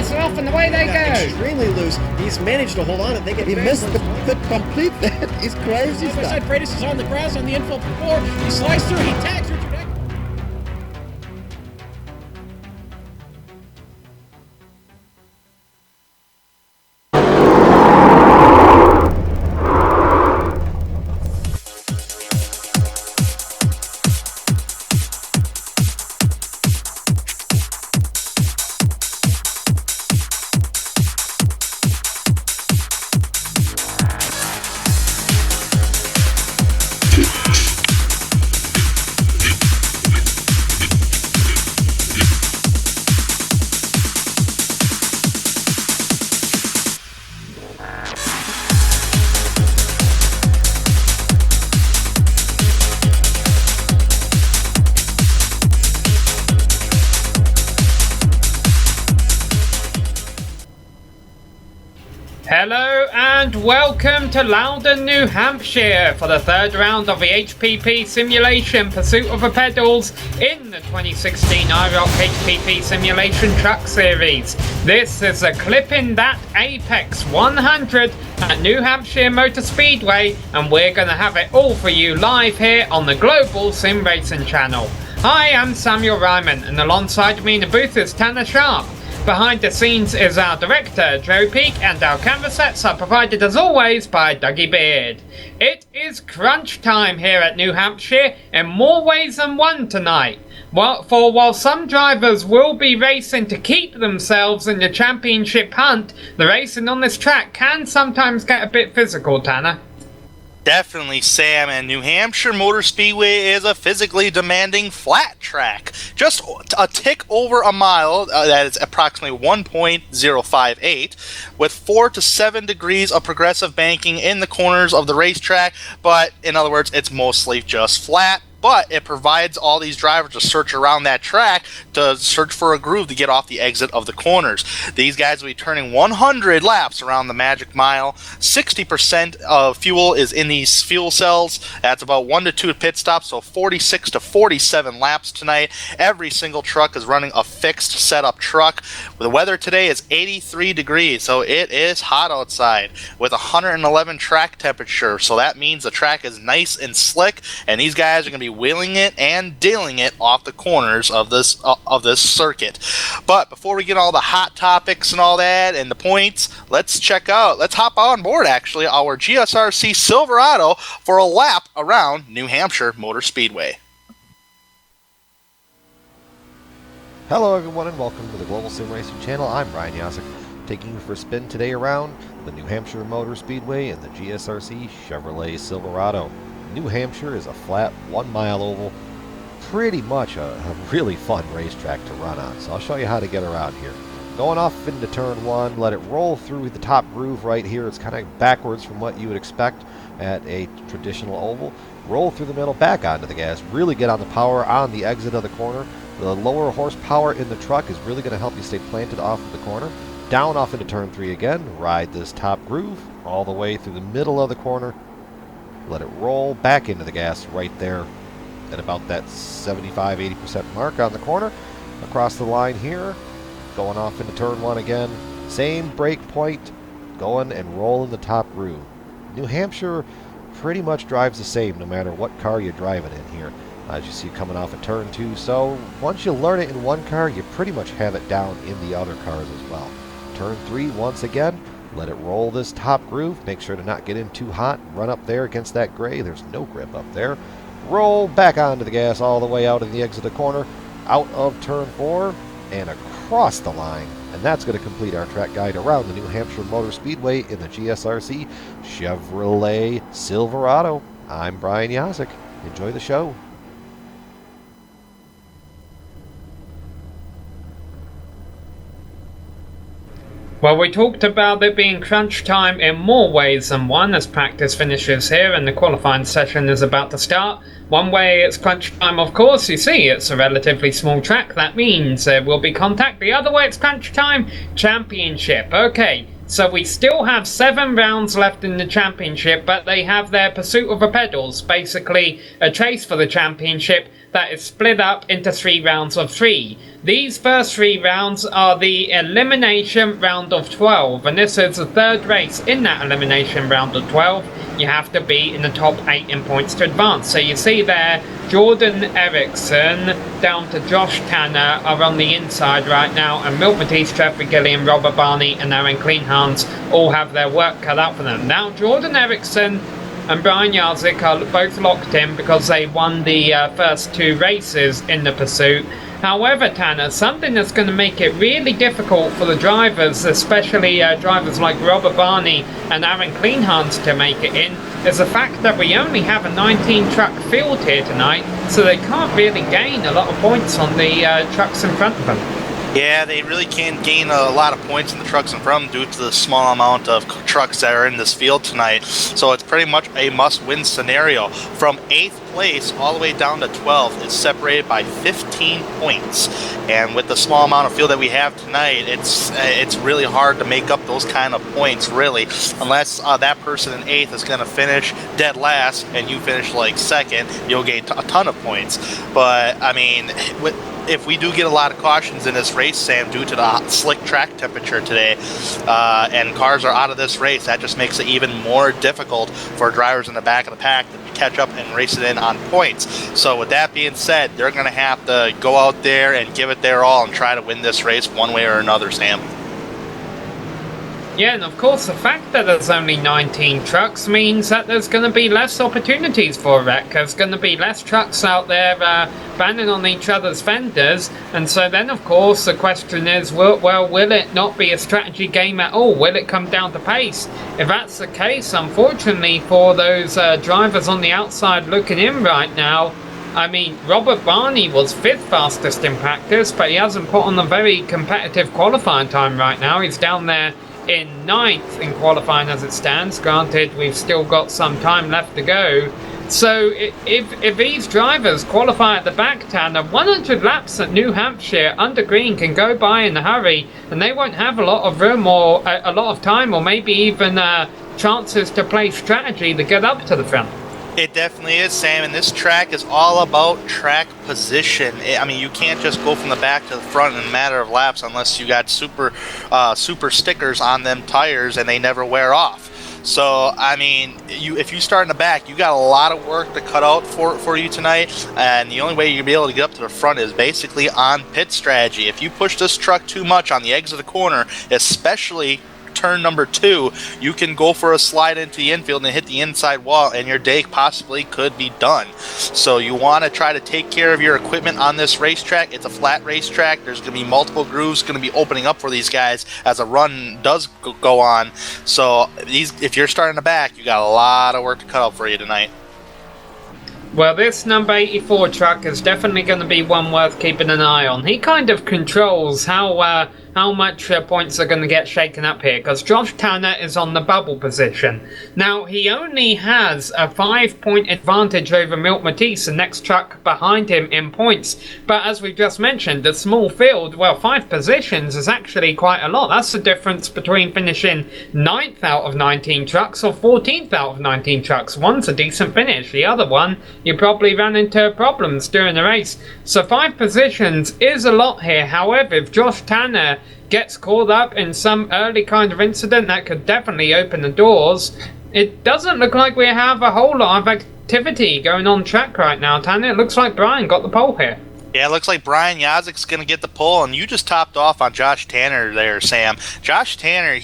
lights are off and away they go. Extremely loose. He's managed to hold on. I think He missed the complete that. He's crazy stuff. Side Freitas is on the grass on the infield for 4. He slides through. He tags Richard. Hello and welcome to Loudon, New Hampshire for the third round of the HPP Simulation Pursuit of the Pedals in the 2016 iROC HPP Simulation Truck Series. This is a clip in that Apex 100 at New Hampshire Motor Speedway, and we're going to have it all for you live here on the Global Sim Racing channel. Hi, I'm Samuel Ryman, and alongside me in the booth is Tanner Sharp. Behind the scenes is our director, Joe Peak, and our camera sets are provided as always by Dougie Beard. It is crunch time here at New Hampshire in more ways than one tonight. While some drivers will be racing to keep themselves in the championship hunt, the racing on this track can sometimes get a bit physical, Tanner. Definitely, Sam, and New Hampshire Motor Speedway is a physically demanding flat track. Just a tick over a mile, that is approximately 1.058, with 4 to 7 degrees of progressive banking in the corners of the racetrack, but in other words, it's mostly just flat. But it provides all these drivers to search around that track to search for a groove to get off the exit of the corners. These guys will be turning 100 laps around the magic mile. 60% of fuel is in these fuel cells. That's about 1 to 2 pit stops, so 46 to 47 laps tonight. Every single truck is running a fixed setup truck. The weather today is 83 degrees, so it is hot outside with 111 track temperature. So that means the track is nice and slick, and these guys are going to be wheeling it and dealing it off the corners of this circuit. But before we get all the hot topics and all that and the points, let's hop on board actually our GSRC Silverado for a lap around New Hampshire Motor Speedway. Hello everyone and welcome to the Global Sim Racing channel. I'm Brian Yasek, taking you for a spin today around the New Hampshire Motor Speedway and the GSRC Chevrolet Silverado. New Hampshire is a flat 1 mile oval, pretty much a really fun racetrack to run on, so I'll show you how to get around here. Going off into turn 1, let it roll through the top groove right here. It's kind of backwards from what you would expect at a traditional oval. Roll through the middle, back onto the gas, really get on the power on the exit of the corner. The lower horsepower in the truck is really going to help you stay planted off of the corner. Down off into turn 3 again, ride this top groove all the way through the middle of the corner. Let it roll back into the gas right there at about that 75-80% mark on the corner. Across the line here, going off into turn 1 again. Same brake point, going and rolling the top groove. New Hampshire pretty much drives the same no matter what car you're driving in here. As you see coming off of turn 2, so once you learn it in one car, you pretty much have it down in the other cars as well. Turn 3 once again. Let it roll this top groove. Make sure to not get in too hot. Run up there against that gray. There's no grip up there. Roll back onto the gas all the way out of the exit of the corner. Out of turn 4 and across the line. And that's going to complete our track guide around the New Hampshire Motor Speedway in the GSRC Chevrolet Silverado. I'm Brian Yasek. Enjoy the show. Well, we talked about it being crunch time in more ways than one as practice finishes here and the qualifying session is about to start. One way it's crunch time, of course, you see, it's a relatively small track. That means there will be contact. The other way it's crunch time, championship. Okay, so we still have 7 rounds left in the championship, but they have their pursuit of the pedals, basically a chase for the championship. that is split up into 3 rounds of 3. These first 3 rounds are the elimination round of 12, and this is the 3rd race in that elimination round of 12. You have to be in the top 8 in points to advance. So you see there, Jordan Eriksson down to Josh Tanner are on the inside right now, and Milt Matisse, Jeffrey Gilliam, Robert Barney and Aaron Kleinhans all have their work cut out for them. Now Jordan Eriksson and Brian Jarzik are both locked in because they won the first 2 races in the pursuit. However, Tanner, something that's going to make it really difficult for the drivers, especially drivers like Robert Barney and Aaron Kleinhans to make it in, is the fact that we only have a 19 truck field here tonight, so they can't really gain a lot of points on the trucks in front of them. Yeah, they really can't gain a lot of points in the trucks in front due to the small amount of trucks that are in this field tonight. So it's pretty much a must-win scenario. From 8th place all the way down to 12th is separated by 15 points. And with the small amount of field that we have tonight, it's really hard to make up those kind of points, really, unless that person in 8th is going to finish dead last and you finish like 2nd, you'll gain a ton of points. But, I mean, if we do get a lot of cautions in this race, Sam, due to the slick track temperature today, and cars are out of this race, that just makes it even more difficult for drivers in the back of the pack to catch up and race it in on points. So with that being said, they're going to have to go out there and give it their all and try to win this race one way or another, Sam. Yeah, and of course the fact that there's only 19 trucks means that there's going to be less opportunities for a wreck. There's going to be less trucks out there banging on each other's fenders, and so then of course the question is, will it not be a strategy game at all? Will it come down to pace? If that's the case, unfortunately for those drivers on the outside looking in right now, I mean, Robert Barney was 5th fastest in practice, but he hasn't put on a very competitive qualifying time right now. He's down there in 9th in qualifying as it stands. Granted, we've still got some time left to go. So if these drivers qualify at the back, Tanner, 100 laps at New Hampshire under green can go by in a hurry, and they won't have a lot of room or a lot of time, or maybe even chances to play strategy to get up to the front. It definitely is, Sam, and this track is all about track position. I mean, you can't just go from the back to the front in a matter of laps unless you got super stickers on them tires and they never wear off. So, I mean, if you start in the back, you got a lot of work to cut out for you tonight, and the only way you'll be able to get up to the front is basically on pit strategy. If you push this truck too much on the exit of the corner, especially turn number 2, you can go for a slide into the infield and hit the inside wall, and your day possibly could be done. So you want to try to take care of your equipment on this racetrack. It's a flat racetrack. There's going to be multiple grooves going to be opening up for these guys as a run does go on. So if you're starting in the back, you got a lot of work to cut out for you tonight. Well, this number 84 truck is definitely going to be one worth keeping an eye on. He kind of controls how much points are going to get shaken up here, because Josh Tanner is on the bubble position. Now, he only has a 5-point advantage over Milt Matisse, the next truck behind him in points. But as we just mentioned, the small field, well, 5 positions is actually quite a lot. That's the difference between finishing 9th out of 19 trucks or 14th out of 19 trucks. One's a decent finish. The other one, you probably ran into problems during the race. So 5 positions is a lot here. However, if Josh Tanner gets caught up in some early kind of incident, that could definitely open the doors. It doesn't look like we have a whole lot of activity going on track right now, Tanner. It looks like Brian got the pole here. Yeah, it looks like Brian Yazik's going to get the pole, and you just topped off on Josh Tanner there, Sam. Josh Tanner,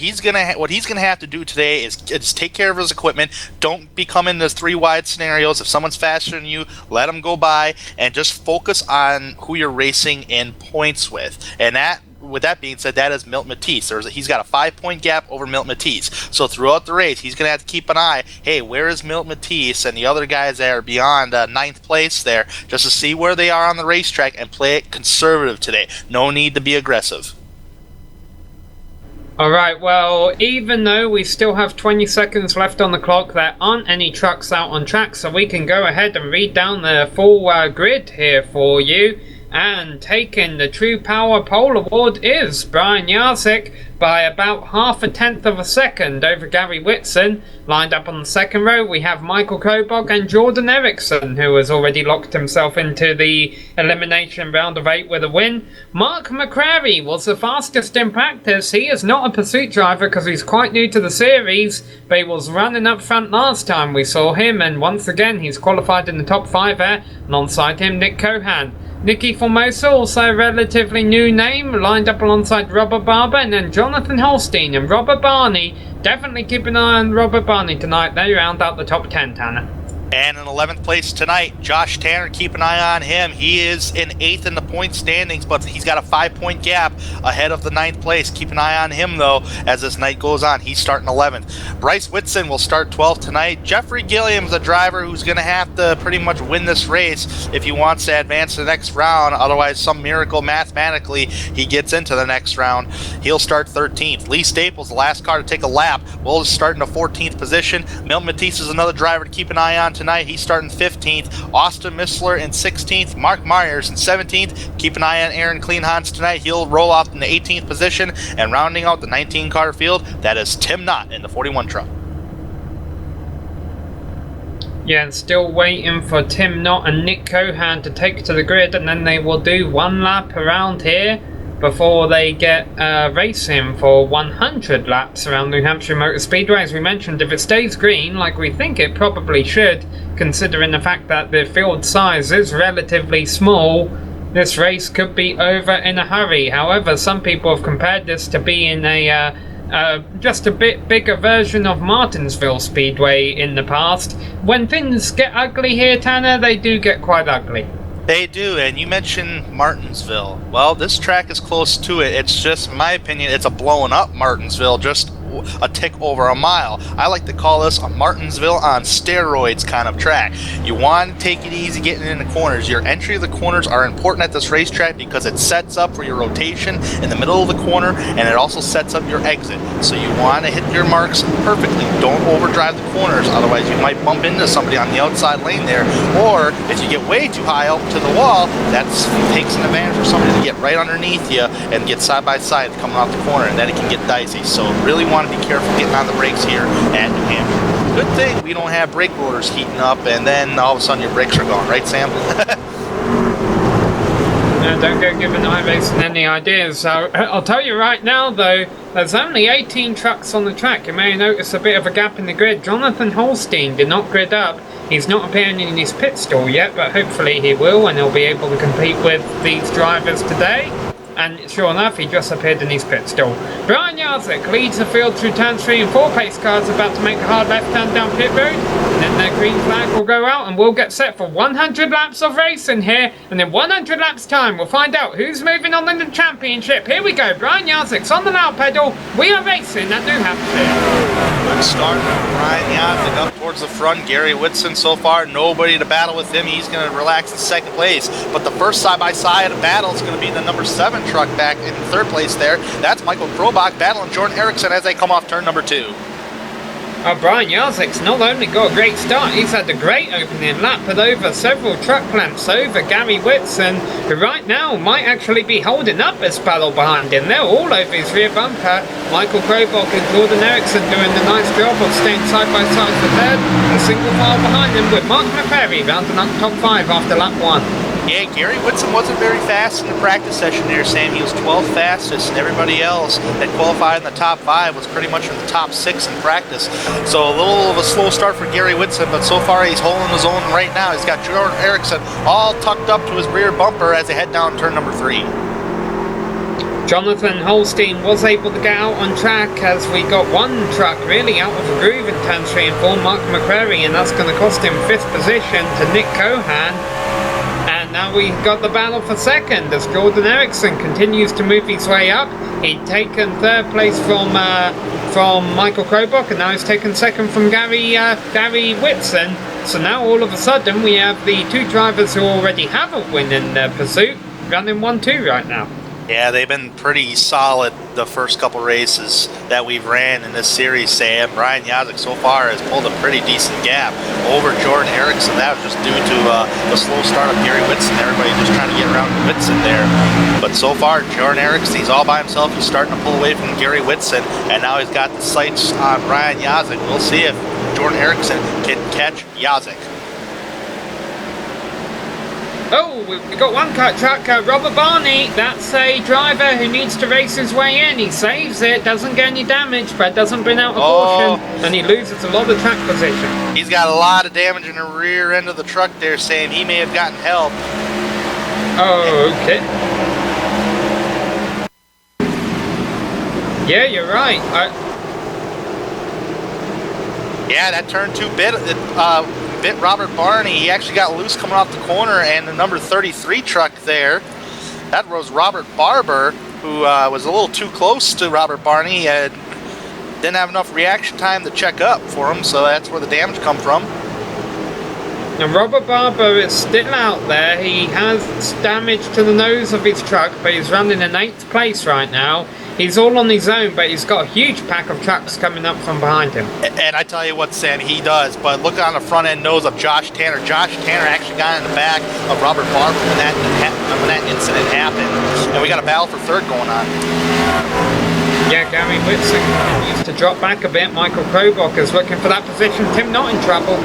what he's going to have to do today is take care of his equipment. Don't become in those 3 wide scenarios. If someone's faster than you, let them go by, and just focus on who you're racing in points with. And with that being said, that is Milt Matisse. He's got a 5-point gap over Milt Matisse. So throughout the race, he's going to have to keep an eye, hey, where is Milt Matisse and the other guys that are beyond 9th place there, just to see where they are on the racetrack and play it conservative today. No need to be aggressive. Alright, well, even though we still have 20 seconds left on the clock, there aren't any trucks out on track, so we can go ahead and read down the full grid here for you. And taking the True Power Pole Award is Brian Jarczyk by about half a tenth of a second over Gary Whitson. Lined up on the second row, we have Michael Kobach and Jordan Eriksson, who has already locked himself into the elimination round of 8 with a win. Mark McCrary was the fastest in practice. He is not a pursuit driver because he's quite new to the series, but he was running up front last time we saw him, and once again he's qualified in the top 5 there. Alongside him, Nick Cohan. Nicky Formosa, also a relatively new name, lined up alongside Robert Barber, and then Jonathan Holstein and Robert Barney. Definitely keep an eye on Robert Barney tonight. They round out the top 10, Tanner. And in 11th place tonight, Josh Tanner, keep an eye on him. He is in 8th in the point standings, but he's got a 5-point gap ahead of the 9th place. Keep an eye on him, though, as this night goes on. He's starting 11th. Bryce Whitson will start 12th tonight. Jeffrey Gilliam's a driver who's going to have to pretty much win this race if he wants to advance to the next round. Otherwise, some miracle mathematically, he gets into the next round. He'll start 13th. Lee Staples, the last car to take a lap, will start in the 14th position. Milton Matisse is another driver to keep an eye on tonight. He's starting 15th. Austin Missler in 16th. Mark Myers in 17th. Keep an eye on Aaron Kleinhans tonight. He'll roll off in the 18th position. And rounding out the 19-car field, that is Tim Knott in the 41 truck. Yeah, and still waiting for Tim Knott and Nick Cohan to take to the grid, and then they will do one lap around here before they get racing for 100 laps around New Hampshire Motor Speedway. As we mentioned, if it stays green, like we think it probably should, considering the fact that the field size is relatively small, this race could be over in a hurry. However, some people have compared this to being just a bit bigger version of Martinsville Speedway in the past. When things get ugly here, Tanner, they do get quite ugly. They do, and you mentioned Martinsville. Well, this track is close to it. It's just, in my opinion, it's a blown up Martinsville, just a tick over a mile. I like to call this a Martinsville on steroids kind of track. You want to take it easy getting in the corners. Your entry of the corners are important at this racetrack because it sets up for your rotation in the middle of the corner, and it also sets up your exit. So you want to hit your marks perfectly. Don't overdrive the corners, otherwise you might bump into somebody on the outside lane there. Or if you get way too high up to the wall, that takes an advantage for somebody to get right underneath you and get side by side coming off the corner, and then it can get dicey. So really want to be careful getting on the brakes here at New Hampshire. Good thing we don't have brake rotors heating up and then all of a sudden your brakes are gone, right, Sam? Don't go giving iRacing any ideas. So I'll tell you right now, though, there's only 18 trucks on the track. You may notice a bit of a gap in the grid. Jonathan Holstein did not grid up. He's not appearing in his pit stall yet, but hopefully he will, and he'll be able to compete with these drivers today. And sure enough, he just appeared in his pit stall. Brian Jarczyk leads the field through turn 3, and 4 pace cars about to make a hard left turn down pit road. And then their green flag will go out, and we'll get set for 100 laps of racing here. And in 100 laps time, we'll find out who's moving on in the championship. Here we go. Brian Jarczyk's on the loud pedal. We are racing at New Hampshire. Good start from Brian Jarczyk up towards the front. Gary Whitson so far, nobody to battle with him. He's going to relax in second place. But the first side-by-side battle is going to be the number 7 truck back in third place there. That's Michael Kobach battling Jordan Eriksson as they come off turn number 2. Brian Jarzyk's not only got a great start, he's had a great opening lap, but over several truck lengths over Gary Whitson, who right now might actually be holding up this battle behind him. They're all over his rear bumper. Michael Kobach and Jordan Eriksson doing a nice job of staying side by side for third, and single file behind them with Mark McCrary rounding up top 5 after lap 1. Yeah, Gary Whitson wasn't very fast in the practice session there, Sam. He was 12th fastest, and everybody else that qualified in the top 5 was pretty much in the top 6 in practice. So a little of a slow start for Gary Whitson, but so far he's holding his own right now. He's got Jordan Eriksson all tucked up to his rear bumper as they head down turn number 3. Jonathan Holstein was able to get out on track as we got one truck really out of the groove in turn 3 and 4, Mark McCrary, and that's going to cost him 5th position to Nick Cohan. And now we've got the battle for second as Jordan Eriksson continues to move his way up. He'd taken third place from Michael Kobach, and now he's taken second from Gary Whitson. So now all of a sudden we have the 2 drivers who already have a win in their pursuit running 1-2 right now. Yeah, they've been pretty solid the first couple races that we've ran in this series, Sam. Brian Yazik so far has pulled a pretty decent gap over Jordan Erickson. That was just due to the slow start of Gary Whitson. Everybody just trying to get around Whitson there. But so far, Jordan Erickson, he's all by himself. He's starting to pull away from Gary Whitson, and now he's got the sights on Brian Yazik. We'll see if Jordan Erickson can catch Yazik. Oh, we've got one cut truck, Robert Barney. That's a driver who needs to race his way in. He saves it, doesn't get any damage, but doesn't bring out a caution, and he loses a lot of track position. He's got a lot of damage in the rear end of the truck there, saying he may have gotten help. Oh, okay. Yeah, you're right. Yeah, that turn 2 bit Robert Barney. He actually got loose coming off the corner, and the number 33 truck there, that was Robert Barber, who was a little too close to Robert Barney and didn't have enough reaction time to check up for him, so that's where the damage come from. And Robert Barber is still out there. He has damage to the nose of his truck, but he's running in 8th place right now. He's all on his own, but he's got a huge pack of trucks coming up from behind him. And I tell you what, Sam, he does. But look on the front end nose of Josh Tanner. Josh Tanner actually got in the back of Robert Barber when that incident happened. And we got a battle for third going on. Yeah, Gary Whitson continues to drop back a bit. Michael Krobach is looking for that position. Tim not in trouble.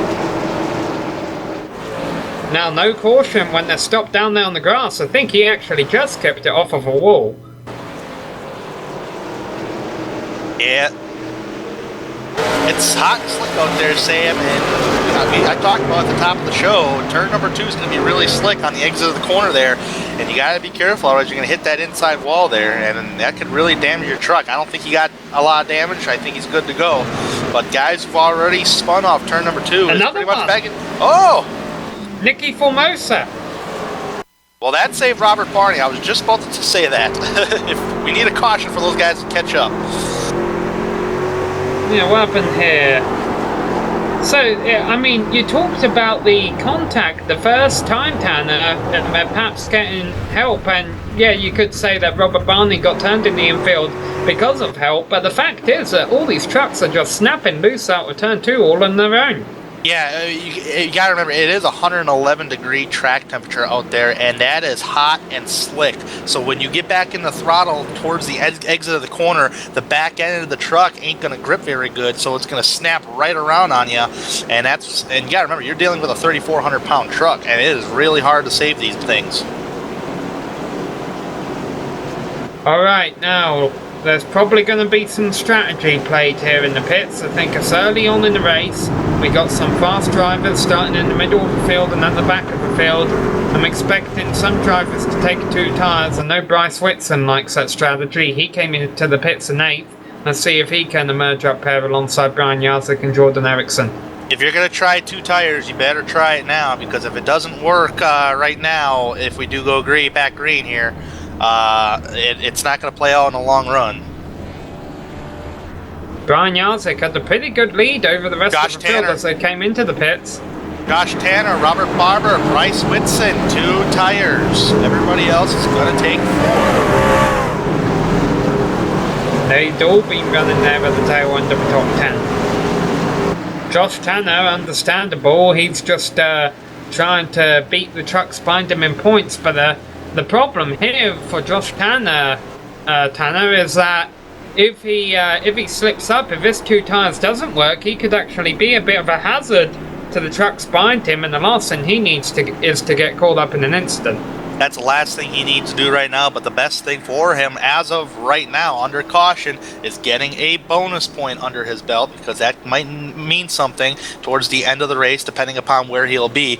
Now, no caution when they're stopped down there on the grass. I think he actually just kept it off of a wall. Yeah, it's hot and slick out there, Sam, and I talked about at the top of the show, turn number 2 is going to be really slick on the exit of the corner there, and you got to be careful, otherwise you're going to hit that inside wall there, and that could really damage your truck. I don't think he got a lot of damage. I think he's good to go. But guys who've already spun off turn number 2 is pretty much begging. Oh! Nicky Formosa. Well, that saved Robert Barney. I was just about to say that. If we need a caution for those guys to catch up. Yeah, what happened here? So, yeah, I mean, you talked about the contact the first time, Tanner, and perhaps getting help, and yeah, you could say that Robert Barney got turned in the infield because of help, but the fact is that all these trucks are just snapping loose out of turn 2 all on their own. Yeah, you got to remember, it is 111 degree track temperature out there, and that is hot and slick. So when you get back in the throttle towards the exit of the corner, the back end of the truck ain't going to grip very good, so it's going to snap right around on you. And you got to remember, you're dealing with a 3,400 pound truck, and it is really hard to save these things. All right, now there's probably going to be some strategy played here in the pits. I think it's early on in the race. We got some fast drivers starting in the middle of the field and at the back of the field. I'm expecting some drivers to take 2 tires. I know Bryce Whitson likes that strategy. He came into the pits in 8th. Let's see if he can emerge up there alongside Brian Yazik and Jordan Erickson. If you're going to try 2 tires, you better try it now, because if it doesn't work right now, if we do go back green here, it's not going to play out in the long run. Brian Yazik had a pretty good lead over the rest of the field as they came into the pits. Josh Tanner, Robert Barber, Bryce Whitson, 2 tires. Everybody else is going to take 4. They'd all been running there at the tail end of the top 10. Josh Tanner, understandable. He's just trying to beat the trucks behind him in points, but the problem here for Josh Tanner, is that if he slips up, if his 2 tires doesn't work, he could actually be a bit of a hazard to the trucks behind him, and the last thing he needs is to get caught up in an incident. That's the last thing he needs to do right now, but the best thing for him as of right now, under caution, is getting a bonus point under his belt, because that might mean something towards the end of the race, depending upon where he'll be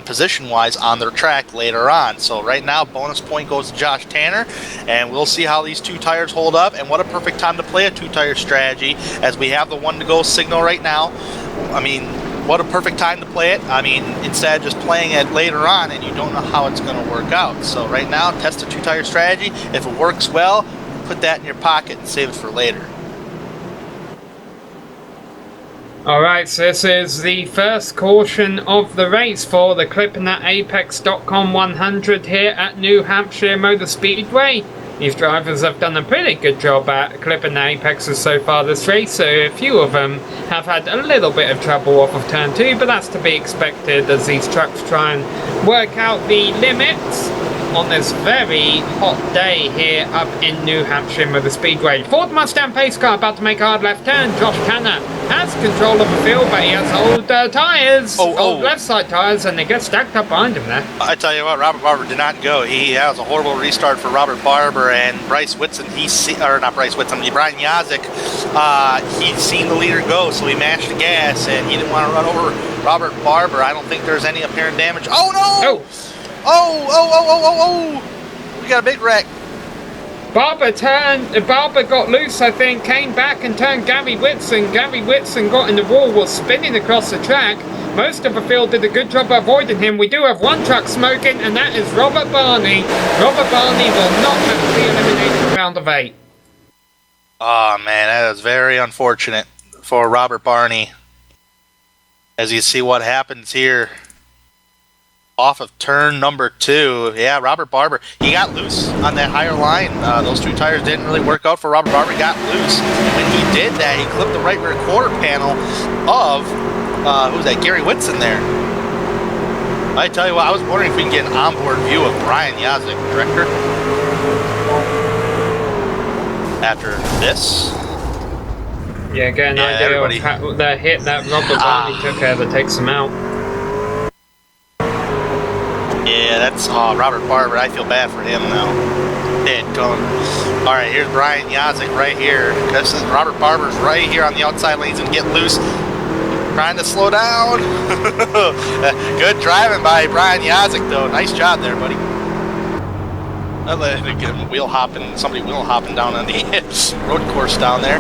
position-wise on their track later on. So right now, bonus point goes to Josh Tanner, and we'll see how these 2 tires hold up, and what a perfect time to play a 2-tire strategy, as we have the 1-to-go signal right now. I mean, what a perfect time to play it. I mean, instead of just playing it later on and you don't know how it's going to work out. So right now, test a 2-tire strategy. If it works well, put that in your pocket and save it for later. Alright, so this is the first caution of the race for the Clipping at Apex.com 100 here at New Hampshire Motor Speedway. These drivers have done a pretty good job at clipping the apexes so far this race, so a few of them have had a little bit of trouble off of turn 2, but that's to be expected as these trucks try and work out the limits on this very hot day here up in New Hampshire Motor Speedway. Ford Mustang pace car about to make a hard left turn. Josh Tanner has control of the field, but he has old tyres, old left side tyres, and they get stacked up behind him there. I tell you what, Robert Barber did not go. That was a horrible restart for Robert Barber and Bryce Whitson. Brian Yazik. He'd seen the leader go, so he mashed the gas, and he didn't want to run over Robert Barber. I don't think there's any apparent damage. Oh no! Oh! We got a big wreck. Barber got loose, I think, came back and turned Gary Whitson. Gary Whitson got in the wall, was spinning across the track. Most of the field did a good job avoiding him. We do have one truck smoking, and that is Robert Barney. Robert Barney will not have to be eliminated in round of 8. Oh man, that is very unfortunate for Robert Barney. As you see what happens here. Off of turn number 2. Yeah, Robert Barber, he got loose on that higher line. Those 2 tires didn't really work out for Robert Barber. He got loose. When he did that, he clipped the right rear quarter panel of, who's that, Gary Whitson there. I tell you what, I was wondering if we can get an onboard view of Brian Yazik, director. After this. Yeah, get an idea of the hit that Robert Barney took that takes him out. Yeah, that's Robert Barber. I feel bad for him now. All right, here's Brian Yazik right here. This is Robert Barber's right here on the outside lane. He's going to get loose. Trying to slow down. Good driving by Brian Yazik, though. Nice job there, buddy. I'll let him get him somebody wheel hopping down on the road course down there.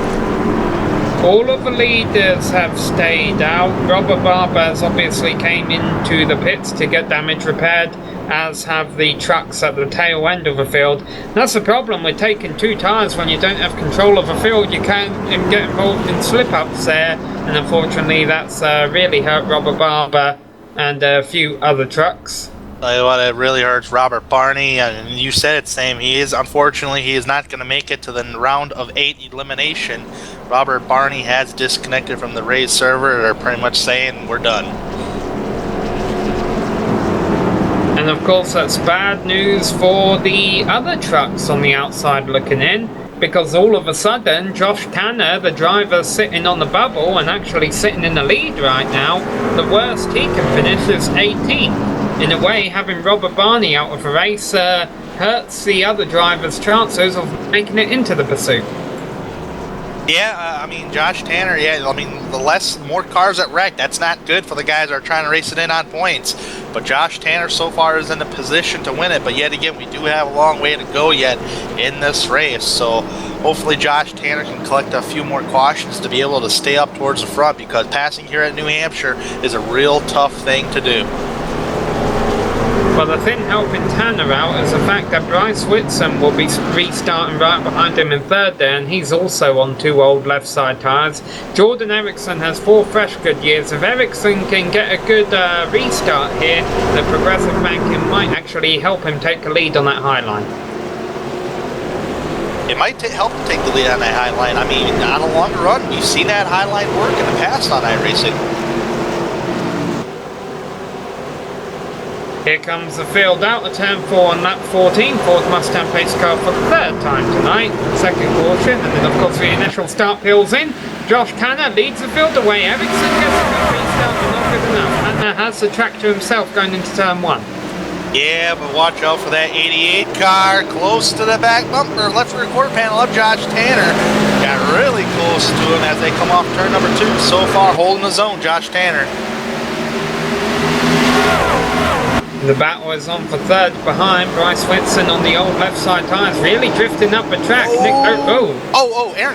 All of the leaders have stayed out. Robert Barber has obviously came into the pits to get damage repaired, as have the trucks at the tail end of the field. That's the problem with taking 2 tyres when you don't have control of the field. You can get involved in slip-ups there, and unfortunately that's really hurt Robert Barber and a few other trucks. Tell you what, it really hurts Robert Barney, and you said it, Sam. He is not going to make it to the round of 8 elimination. Robert Barney has disconnected from the race server. They're pretty much saying we're done. And of course that's bad news for the other trucks on the outside looking in, because all of a sudden Josh Tanner, the driver sitting on the bubble and actually sitting in the lead right now, the worst he can finish is 18th. In a way, having Robert Barney out of the race hurts the other drivers' chances of making it into the pursuit. Yeah, I mean, Josh Tanner, the more cars at wreck, that's not good for the guys that are trying to race it in on points. But Josh Tanner so far is in a position to win it, but yet again, we do have a long way to go yet in this race. So hopefully Josh Tanner can collect a few more cautions to be able to stay up towards the front, because passing here at New Hampshire is a real tough thing to do. Well, the thing helping Tanner out is the fact that Bryce Whitson will be restarting right behind him in 3rd there, and he's also on 2 old left side tyres. Jordan Eriksson has 4 fresh good years. If Eriksson can get a good restart here, the progressive banking might actually help him take the lead on that high line. It might help him take the lead on that high line. I mean, on a longer run, you've seen that high line work in the past on iRacing. Here comes the field out of turn 4 on lap 14. Ford Mustang pace car for the 3rd time tonight. 2nd caution, and then of course the initial start peels in. Josh Tanner leads the field away. Eriksson gets a good restart, but not good enough. Tanner has the track to himself going into turn 1. Yeah, but watch out for that 88 car close to the back bumper. Left rear quarter panel of Josh Tanner. Got really close to him as they come off turn number 2. So far holding his own, Josh Tanner. The battle is on for 3rd behind. Bryce Whitson on the old left side tyres, really drifting up the track. Aaron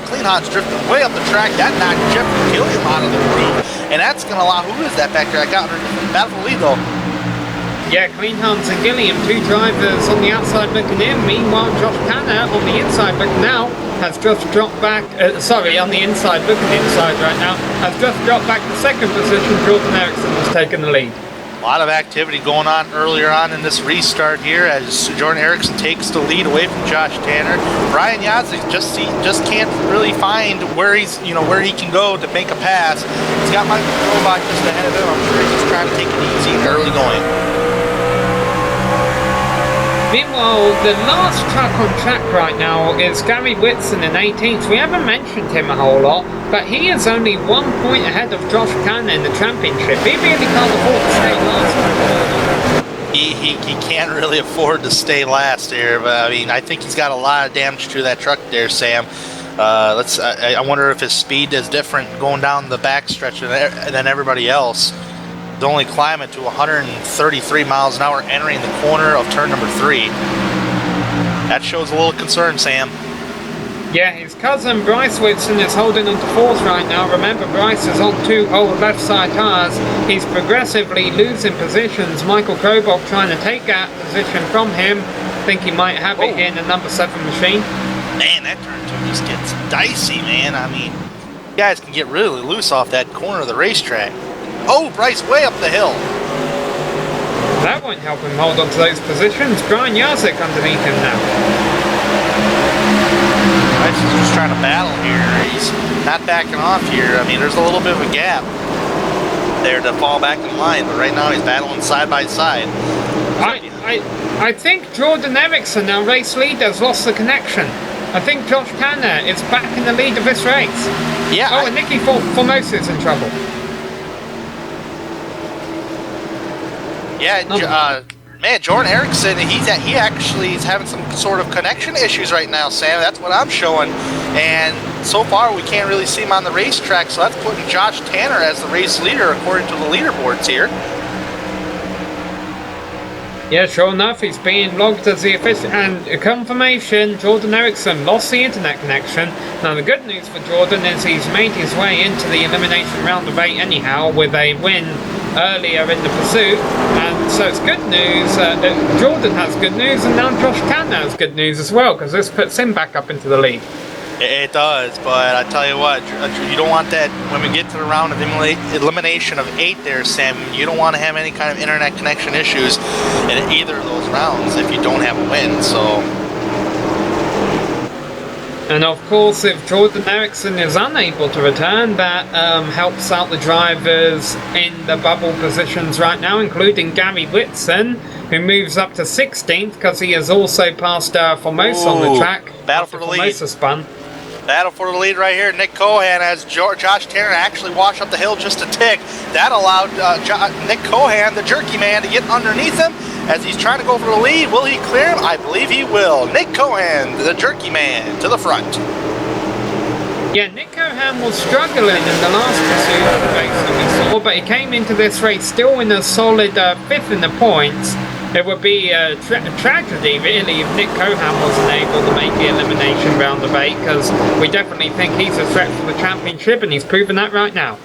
Kleinhahn's drifting way up the track. That knocked Jeffrey Gilliam out of the groove. And that's going to allow, who is that back there? I got battle for lead though. Yeah, Kleinhahn's and Gilliam, 2 drivers on the outside looking in. Meanwhile, Josh Tanner on the inside looking out has just dropped back, on the inside looking inside right now, has just dropped back to 2nd position. Jordan Eriksson has taken the lead. A lot of activity going on earlier on in this restart here as Jordan Erickson takes the lead away from Josh Tanner. Brian Yazik just can't really find where he's, where he can go to make a pass. He's got Michael Krobach just ahead of him. I'm sure he's trying to take it easy and early going. Meanwhile, the last truck on track right now is Gary Whitson in 18th. We haven't mentioned him a whole lot, but he is only 1 point ahead of Josh Tanner in the championship. He really can't afford to stay last. He can't really afford to stay last here, but I mean, I think he's got a lot of damage to that truck there, Sam. I wonder if his speed is different going down the backstretch than everybody else. He's only climbing to 133 miles an hour entering the corner of turn number 3. That shows a little concern, Sam. Yeah, his cousin Bryce Whitson is holding on to 4th right now. Remember, Bryce is on 2 old left side tires. He's progressively losing positions. Michael Krobach trying to take that position from him. Think he might have it in the number 7 machine. Man, that turn 2 just gets dicey, man. I mean, you guys can get really loose off that corner of the racetrack. Oh, Bryce way up the hill. That won't help him hold on to those positions. Brian Yazik underneath him now. Bryce is just trying to battle here. He's not backing off here. I mean, there's a little bit of a gap there to fall back in line, but right now he's battling side by side. I think Jordan Erickson, our race leader, has lost the connection. I think Josh Tanner is back in the lead of this race. Yeah. Oh, and Nicky Formosa is in trouble. Yeah, man, Jordan Erickson, he actually is having some sort of connection issues right now, Sam. That's what I'm showing. And so far, we can't really see him on the racetrack, so that's putting Josh Tanner as the race leader according to the leaderboards here. Yeah, sure enough, he's being logged as the official, and a confirmation, Jordan Erickson lost the internet connection. Now the good news for Jordan is he's made his way into the elimination round of 8 anyhow with a win earlier in the pursuit, and so it's good news. Jordan has good news, and now Josh Tanner has good news as well, because this puts him back up into the lead. It does, but I tell you what, you don't want that when we get to the round of elimination of 8 there, Sam. You don't want to have any kind of internet connection issues in either of those rounds if you don't have a win, so... And of course, if Jordan Erickson is unable to return, that helps out the drivers in the bubble positions right now, including Gary Whitson, who moves up to 16th because he has also passed Formosa on the track. Battle for the lead. Spun. Battle for the lead right here. Nick Cohan has Josh Tanner actually wash up the hill just a tick. That allowed Nick Cohan, the jerky man, to get underneath him as he's trying to go for the lead. Will he clear him? I believe he will. Nick Cohan, the jerky man, to the front. Yeah, Nick Cohan was struggling in the last pursuit of the race that we saw, but he came into this race still in a solid 5th in the points. It would be a tragedy, really, if Nick Cohan wasn't able to make the elimination round of 8, because we definitely think he's a threat for the championship, and he's proven that right now.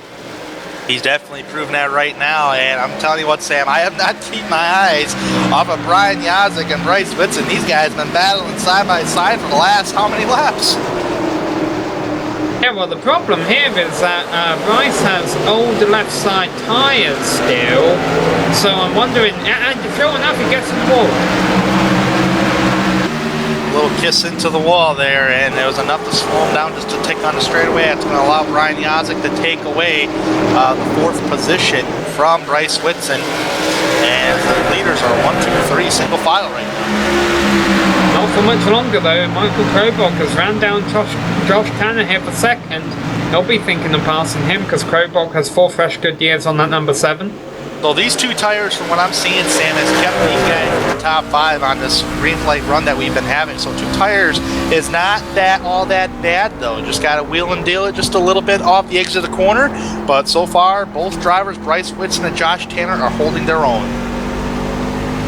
He's definitely proven that right now, and I'm telling you what, Sam, I have not kept my eyes off of Brian Yazik and Bryce Whitson. These guys have been battling side by side for the last how many laps? Yeah, well, the problem here is that Bryce has old left side tyres still, so I'm wondering, and sure enough, he gets in the wall. A little kiss into the wall there, and it was enough to slow him down just to tick on the straightaway. That's going to allow Brian Yazik to take away the 4th position from Bryce Whitson, and the leaders are 1, 2, 3 single file right now. Not for much longer though. Michael Krobach has ran down Josh Tanner here for 2nd. He'll be thinking of passing him because Krobach has 4 fresh good years on that number 7. So these 2 tires, from what I'm seeing, Sam, has kept these guys in the top 5 on this green flag run that we've been having. So 2 tires is not all that bad though. Just got to wheel and deal it just a little bit off the exit of the corner. But so far, both drivers, Bryce Whitson and Josh Tanner, are holding their own.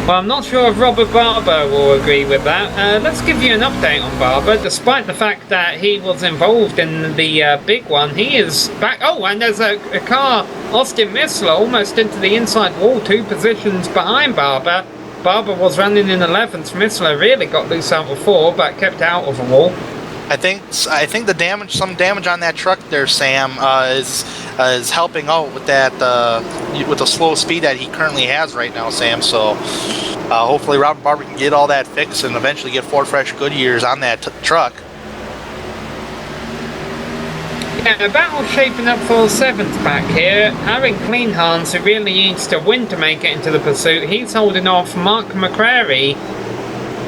Well, I'm not sure if Robert Barber will agree with that. Let's give you an update on Barber. Despite the fact that he was involved in the big one, he is back. Oh, and there's a car, Austin Missler, almost into the inside wall, 2 positions behind Barber. Barber was running in 11th. Missler really got loose out of 4, but kept out of a wall. I think the damage, some damage on that truck there, Sam, is is helping out with that with the slow speed that he currently has right now, Sam. So hopefully Robert Barber can get all that fixed and eventually get 4 fresh Goodyears on that truck. Yeah, the battle's shaping up for 7th back here. Aaron Kleinhans, who really needs to win to make it into the pursuit, he's holding off Mark McCrary.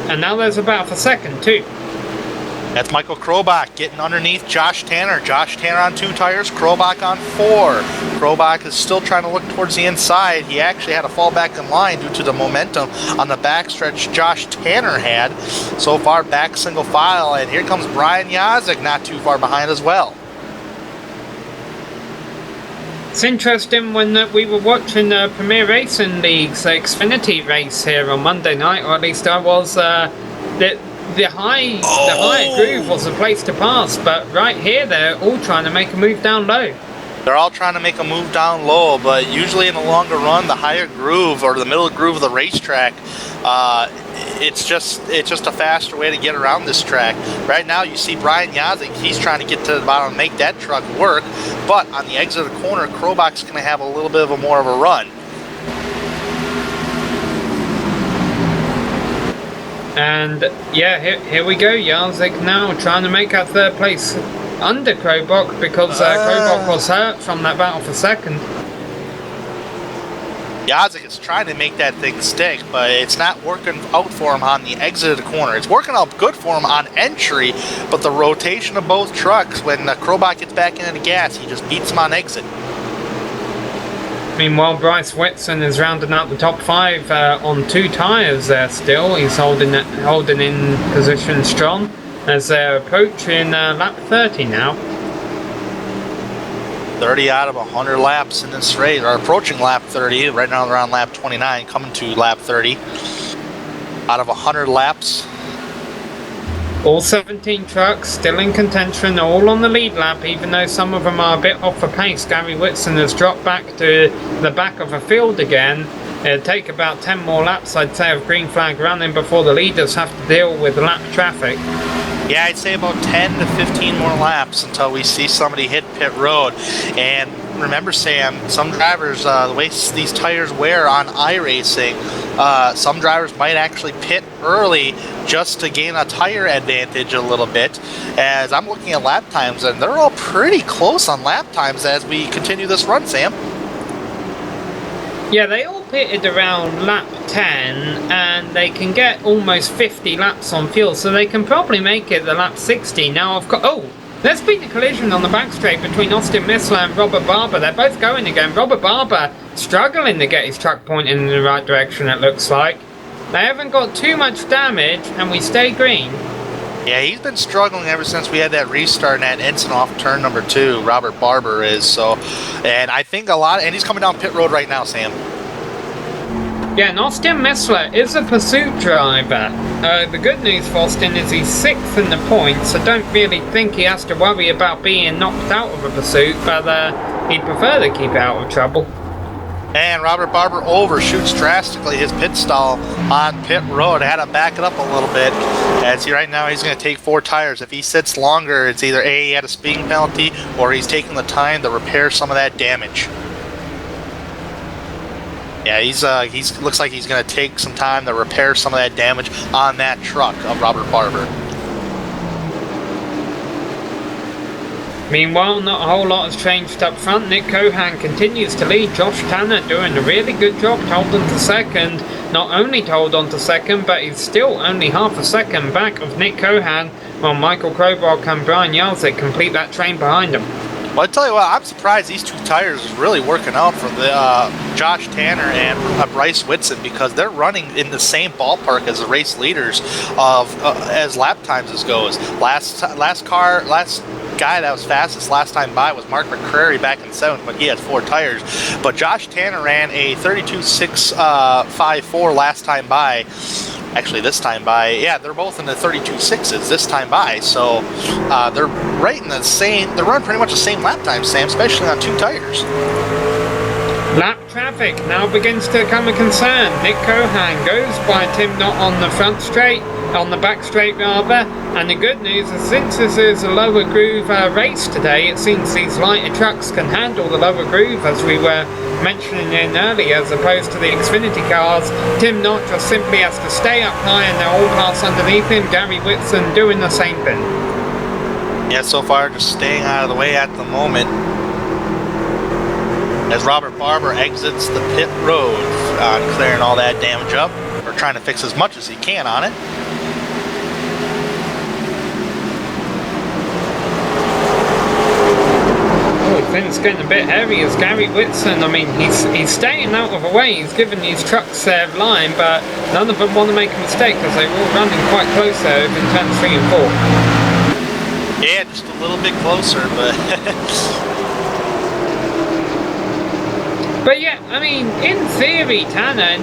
And now there's a battle for 2nd too. That's Michael Krobach getting underneath Josh Tanner. Josh Tanner on 2 tires, Krobach on 4. Krobach is still trying to look towards the inside. He actually had to fall back in line due to the momentum on the backstretch Josh Tanner had. So far, back single file, and here comes Brian Yazik not too far behind as well. It's interesting when we were watching the Premier Racing League's Xfinity race here on Monday night, or at least I was, the high groove was the place to pass, but right here they're all trying to make a move down low. They're all trying to make a move down low, but usually in the longer run, the higher groove or the middle groove of the racetrack, it's just a faster way to get around this track. Right now you see Brian Yazik, he's trying to get to the bottom and make that truck work, but on the exit of the corner, Krobach's going to have a little bit of more of a run. And yeah, here we go. Yazik now trying to make that 3rd place under Krobach because Krobach was hurt from that battle for 2nd. Yazik is trying to make that thing stick, but it's not working out for him on the exit of the corner. It's working out good for him on entry, but the rotation of both trucks, when Krobach gets back into the gas, he just beats him on exit. Meanwhile, Bryce Whitson is rounding out the top 5 on 2 tyres there still. He's holding in position strong as they're approaching lap 30 now. 30 out of 100 laps in this race, or approaching lap 30. Right now they're on lap 29, coming to lap 30. Out of 100 laps. All 17 trucks still in contention, all on the lead lap, even though some of them are a bit off the pace. Gary Whitson has dropped back to the back of the field again. It'll take about 10 more laps, I'd say, of green flag running before the leaders have to deal with lap traffic. Yeah, I'd say about 10 to 15 more laps until we see somebody hit pit road. And remember, Sam, some drivers, the way these tires wear on iRacing, some drivers might actually pit early just to gain a tire advantage a little bit. As I'm looking at lap times, and they're all pretty close on lap times as we continue this run, Sam. Yeah, they all pitted around lap 10, and they can get almost 50 laps on fuel, so they can probably make it the lap 60. Now I've got... Oh! There's been a collision on the back straight between Austin Missler and Robert Barber. They're both going again. Robert Barber struggling to get his truck pointing in the right direction, it looks like. They haven't got too much damage, and we stay green. Yeah, he's been struggling ever since we had that restart and that incident off turn number 2. Robert Barber is, so... And I think and he's coming down pit road right now, Sam. Yeah, and Austin Missler is a pursuit driver. The good news for Austin is he's 6th in the points. I don't really think he has to worry about being knocked out of a pursuit, but he'd prefer to keep out of trouble. And Robert Barber overshoots drastically his pit stall on pit road. Had to back it up a little bit. As right now he's going to take 4 tires. If he sits longer, it's either A, he had a speeding penalty, or he's taking the time to repair some of that damage. Yeah, he's looks like he's going to take some time to repair some of that damage on that truck of Robert Barber. Meanwhile, not a whole lot has changed up front. Nick Cohan continues to lead. Josh Tanner doing a really good job to hold on to 2nd. Not only to hold on to 2nd, but he's still only half a second back of Nick Cohan, while Michael Krobach and Brian Yazik complete that train behind him. Well, I tell you what, I'm surprised these 2 tires is really working out for the Josh Tanner and Bryce Whitson, because they're running in the same ballpark as the race leaders of as lap times as goes. Last guy that was fastest last time by was Mark McCrary back in 7th, but he had 4 tires. But Josh Tanner ran a 32.654 last time by. Actually, this time by, yeah, they're both in the 32.6s this time by, so they're right in the same, they're running pretty much the same lap time, Sam, especially on 2 tires. Lap traffic now begins to become a concern. Nick Cohan goes by Tim Knott on the front straight, on the back straight rather, and the good news is since this is a lower groove race today, it seems these lighter trucks can handle the lower groove as we were mentioning in earlier, as opposed to the Xfinity cars. Tim Knott just simply has to stay up high and they'll all pass underneath him. Gary Whitson doing the same thing. Yeah, so far just staying out of the way at the moment. As Robert Barber exits the pit road, clearing all that damage up, or trying to fix as much as he can on it. Oh, I think it's getting a bit heavy as Gary Whitson, I mean, he's staying out of the way, he's giving these trucks their line, but none of them want to make a mistake because they were all running quite close there in turns 3 and 4. Yeah, just a little bit closer, but... But yeah, I mean, in theory, Tanner,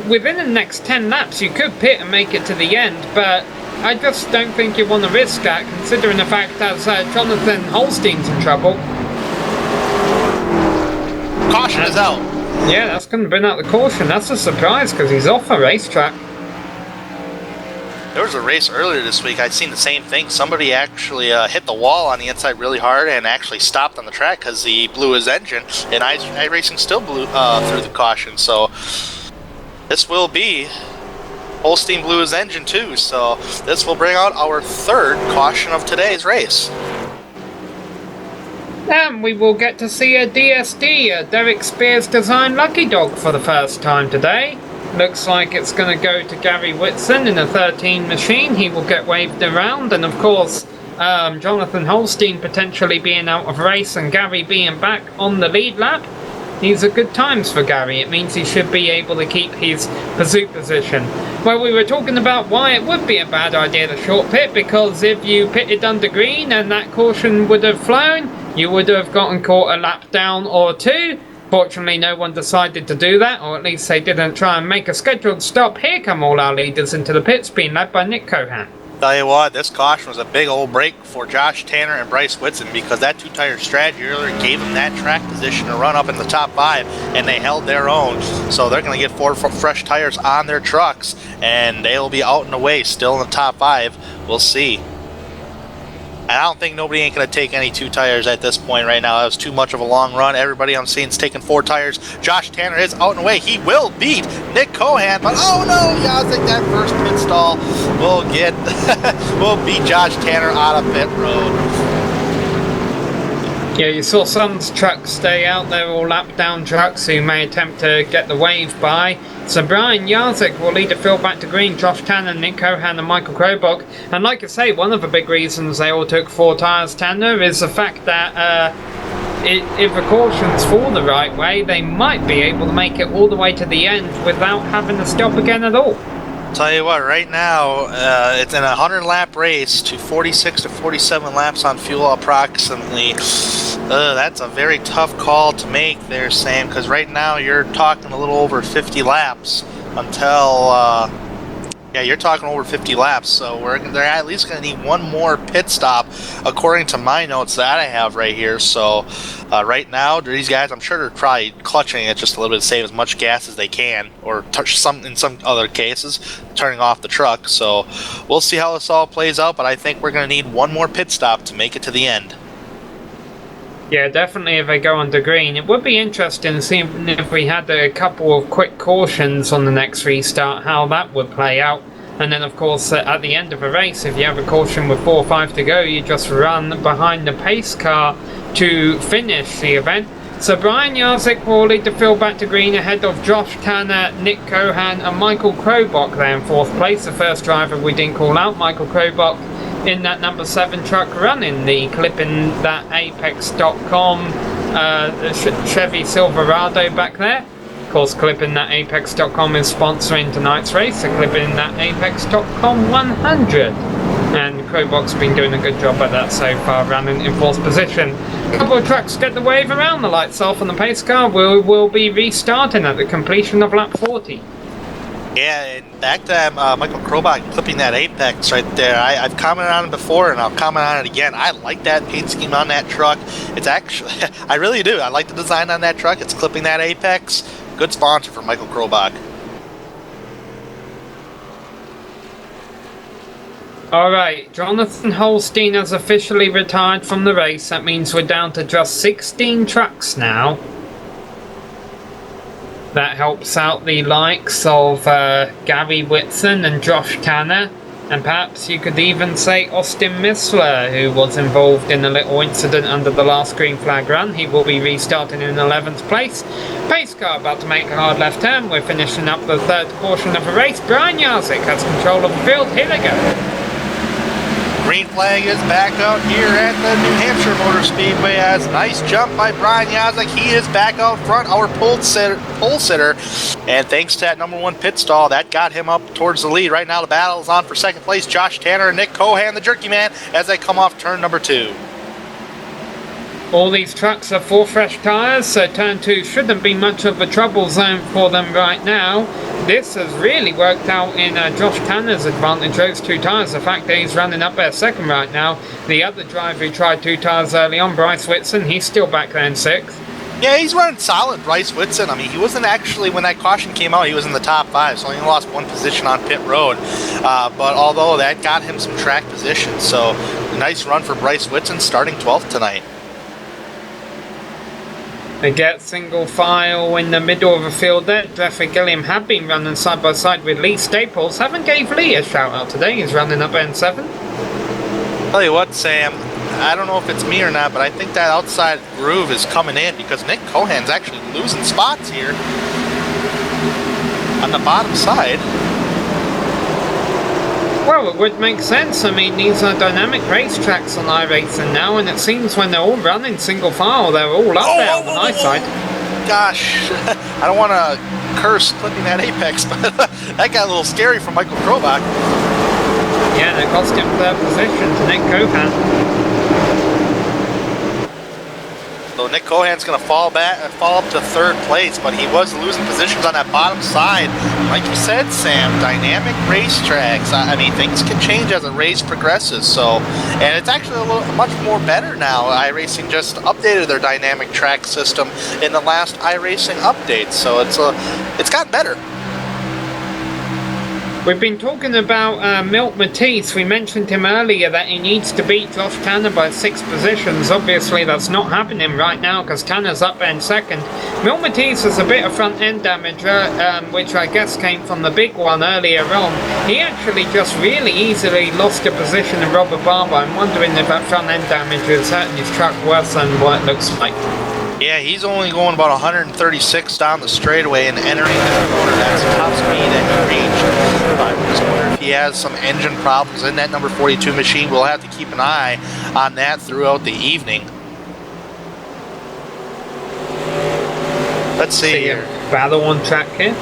within the next 10 laps, you could pit and make it to the end, but I just don't think you want to risk that, considering the fact that Jonathan Holstein's in trouble. Caution is out. Yeah, that's going to bring out the caution. That's a surprise, because he's off a racetrack. There was a race earlier this week, I'd seen the same thing. Somebody actually hit the wall on the inside really hard and actually stopped on the track because he blew his engine, and iRacing still blew through the caution. So this will be... Holstein blew his engine too, so this will bring out our third caution of today's race. And we will get to see a DSD, a Derek Spears design Lucky Dog, for the first time today. Looks like it's going to go to Gary Whitson in a 13 machine. He will get waved around, and of course Jonathan Holstein potentially being out of race and Gary being back on the lead lap. These are good times for Gary. It means he should be able to keep his pursuit position. Well, we were talking about why it would be a bad idea to short pit, because if you pitted under green and that caution would have flown, you would have gotten caught a lap down or two. Fortunately, no one decided to do that, or at least they didn't try and make a scheduled stop. Here come all our leaders into the pits, being led by Nick Cohan. Tell you what, this caution was a big old break for Josh Tanner and Bryce Whitson, because that two-tire strategy earlier gave them that track position to run up in the top 5, and they held their own. So they're going to get 4 fresh tires on their trucks, and they'll be out and away, still in the top 5. We'll see. And I don't think nobody ain't going to take any 2 tires at this point right now. That was too much of a long run. Everybody I'm seeing is taking 4 tires. Josh Tanner is out and away. He will beat Nick Cohan, but oh no, yeah, I think that first pit stall will get will beat Josh Tanner out of pit road. Yeah, you saw some trucks stay out there, all lap down trucks who may attempt to get the wave by. So Brian Jarzik will lead the field back to green. Josh Tanner, Nick Cohan and Michael Krobok. And like I say, one of the big reasons they all took 4 tires, Tanner, is the fact that if the cautions fall the right way, they might be able to make it all the way to the end without having to stop again at all. Tell you what, right now, it's in a 100-lap race to 46 to 47 laps on fuel approximately. That's a very tough call to make there, Sam, because right now you're talking a little over 50 laps until... yeah, you're talking over 50 laps, so they're at least going to need one more pit stop, according to my notes that I have right here. So right now, these guys, I'm sure they're probably clutching it just a little bit to save as much gas as they can, or in some other cases, turning off the truck. So we'll see how this all plays out, but I think we're going to need one more pit stop to make it to the end. Yeah, definitely if they go under green. It would be interesting to see if we had a couple of quick cautions on the next restart, how that would play out. And then of course at the end of a race, if you have a caution with 4 or 5 to go, you just run behind the pace car to finish the event. So Brian Jarzik will lead the field back to green ahead of Josh Tanner, Nick Cohan and Michael Krobok there in 4th place. The first driver we didn't call out, Michael Krobok, in that number 7 truck running the clipping that Apex.com Chevy Silverado back there. Of course, clipping that Apex.com is sponsoring tonight's race, so clipping that Apex.com 100. And Krobok's been doing a good job at that so far, running in 4th position. A couple of trucks get the wave around, the lights off on the pace car. We will be restarting at the completion of lap 40. Yeah, and back to Michael Krobach clipping that apex right there. I've commented on it before, and I'll comment on it again. I like that paint scheme on that truck. It's actually, I really do. I like the design on that truck. It's clipping that apex. Good sponsor for Michael Krobach. Alright, Jonathan Holstein has officially retired from the race. That means we're down to just 16 trucks now. That helps out the likes of Gary Whitson and Josh Tanner, and perhaps you could even say Austin Missler, who was involved in a little incident under the last green flag run. He will be restarting in 11th place. Pace car about to make a hard left turn. We're finishing up the third portion of the race. Brian Jarzik has control of the field. Here they go. Green flag is back out here at the New Hampshire Motor Speedway as nice jump by Brian Jarzik. He is back out front, our pole sitter. And thanks to that number 1 pit stall, that got him up towards the lead. Right now the battle is on for second place. Josh Tanner and Nick Cohan, the jerky man, as they come off turn number 2. All these trucks are 4 fresh tyres, so turn 2 shouldn't be much of a trouble zone for them right now. This has really worked out in Josh Tanner's advantage, those 2 tyres. The fact that he's running up there second right now. The other driver who tried 2 tyres early on, Bryce Whitson, he's still back there in 6th. Yeah, he's running solid, Bryce Whitson. I mean, he wasn't actually, when that caution came out, he was in the top 5, so he only lost 1 position on pit road. But although that got him some track position, so a nice run for Bryce Whitson, starting 12th tonight. They get single file in the middle of the field there. Jeffrey Gilliam have been running side by side with Lee Staples. Haven't gave Lee a shout out today. He's running up N7. Tell you what, Sam, I don't know if it's me or not, but I think that outside groove is coming in because Nick Cohan's actually losing spots here on the bottom side. Well, it would make sense. I mean, these are dynamic racetracks on iRacing now, and it seems when they're all running single file, they're all up there on the high side. Gosh, I don't want to curse clipping that apex, but that got a little scary for Michael Krobach. Yeah, that cost him 3rd position to Nick Cohan. So Nick Cohan's going to fall up to 3rd place, but he was losing positions on that bottom side. Like you said, Sam, dynamic racetracks. I mean, things can change as a race progresses. So, and it's actually much more better now. iRacing just updated their dynamic track system in the last iRacing update, so it's gotten better. We've been talking about Milt Matisse. We mentioned him earlier that he needs to beat Josh Tanner by 6 positions. Obviously that's not happening right now because Tanner's up in 2nd. Milt Matisse has a bit of front end damage, which I guess came from the big one earlier on. He actually just really easily lost a position to Robert Barber. I'm wondering if that front end damage is hurting his truck worse than what it looks like. Yeah, he's only going about 136 down the straightaway and entering this corner. That's top speed that he reached. I just wonder if he has some engine problems in that number 42 machine. We'll have to keep an eye on that throughout the evening. Let's see here. Battle on track here.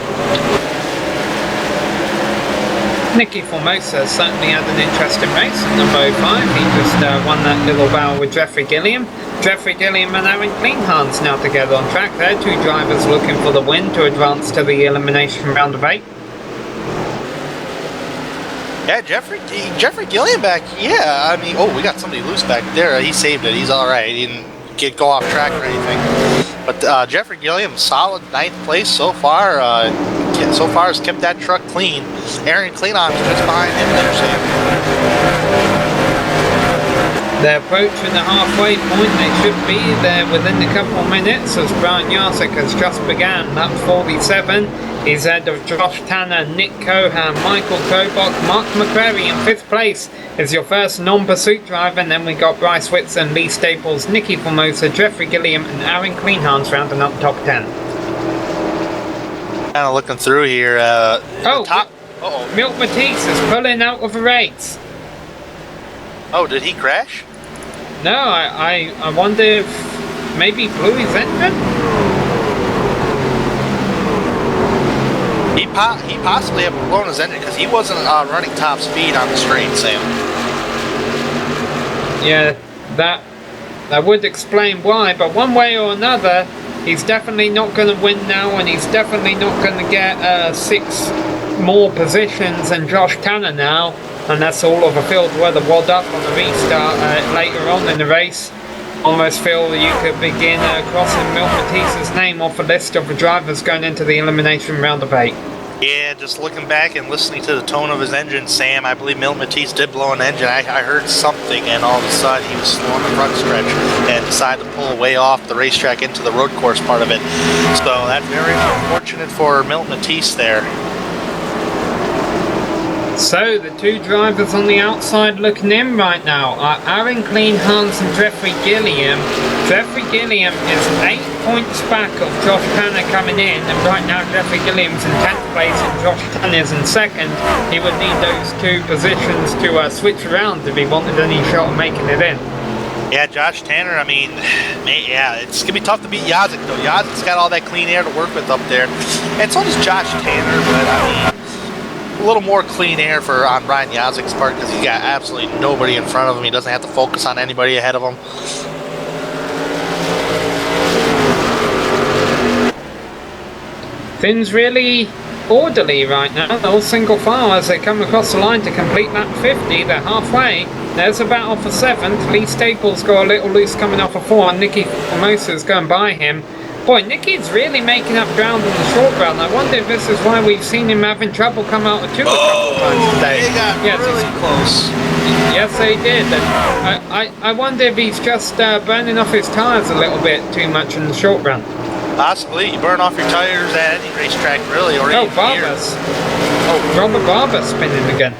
Nicky Formosa certainly had an interesting race in number 05. He just won that little battle with Jeffrey Gilliam. Jeffrey Gilliam and Aaron Kleinhans now together on track there. 2 drivers looking for the win to advance to the elimination round of 8. Yeah, Jeffrey Gilliam back. Yeah, I mean, oh, we got somebody loose back there. He saved it. He's all right. He didn't go off track or anything. But Jeffrey Gilliam, solid 9th place so far. So far has kept that truck clean. Aaron Kleinhans just behind him there, Sam. They're approaching the halfway point. They should be there within a couple of minutes as Brian Jarzik has just began. Lap 47 is ahead of Josh Tanner, Nick Cohan, Michael Krobach, Mark McCrary in 5th place is your first non-pursuit driver, and then we got Bryce Whitson, Lee Staples, Nicky Formosa, Jeffrey Gilliam and Aaron Kleinhans rounding up top 10. Kind of looking through here. Milt Matisse is pulling out of the race. Oh, did he crash? No, I wonder if maybe blew his engine? He possibly have blown his engine because he wasn't running top speed on the straight, Sam. Yeah, that would explain why, but one way or another, He's definitely not going to win now, and he's definitely not going to get 6 more positions than Josh Tanner now. And that's all of a field weather wad up on the restart later on in the race. Almost feel that you could begin crossing Milt Matisse's name off a list of the drivers going into the elimination round of 8. Yeah, just looking back and listening to the tone of his engine, Sam, I believe Milt Matisse did blow an engine. I heard something, and all of a sudden he was slow on the front stretch and decided to pull way off the racetrack into the road course part of it. So that's very unfortunate for Milt Matisse there. So the 2 drivers on the outside looking in right now are Aaron Kleinhans and Jeffrey Gilliam. Jeffrey Gilliam is 8 points back of Josh Tanner coming in, and right now Jeffrey Gilliam's in 10th place and Josh Tanner's in 2nd. He would need those 2 positions to switch around if he wanted any shot of making it in. Yeah, Josh Tanner, I mean, yeah, it's going to be tough to beat Yazik, though. Yazik's got all that clean air to work with up there. And so does Josh Tanner, but I mean, a little more clean air on Ryan Yazik's part because he's got absolutely nobody in front of him. He doesn't have to focus on anybody ahead of him. Things really orderly right now. They're all single file as they come across the line to complete lap 50. They're halfway. There's a battle for 7th. Lee Staples got a little loose coming off of 4, and Nicky Formosa's going by him. Boy, Nicky's really making up ground on the short run. I wonder if this is why we've seen him having trouble come out of 2 a couple of times today. They got really close. Yes, they did. And I wonder if he's just burning off his tyres a little bit too much in the short run. Possibly. You burn off your tires at any racetrack, really, or even Barber's. here. Oh, Robert Barber spinning again.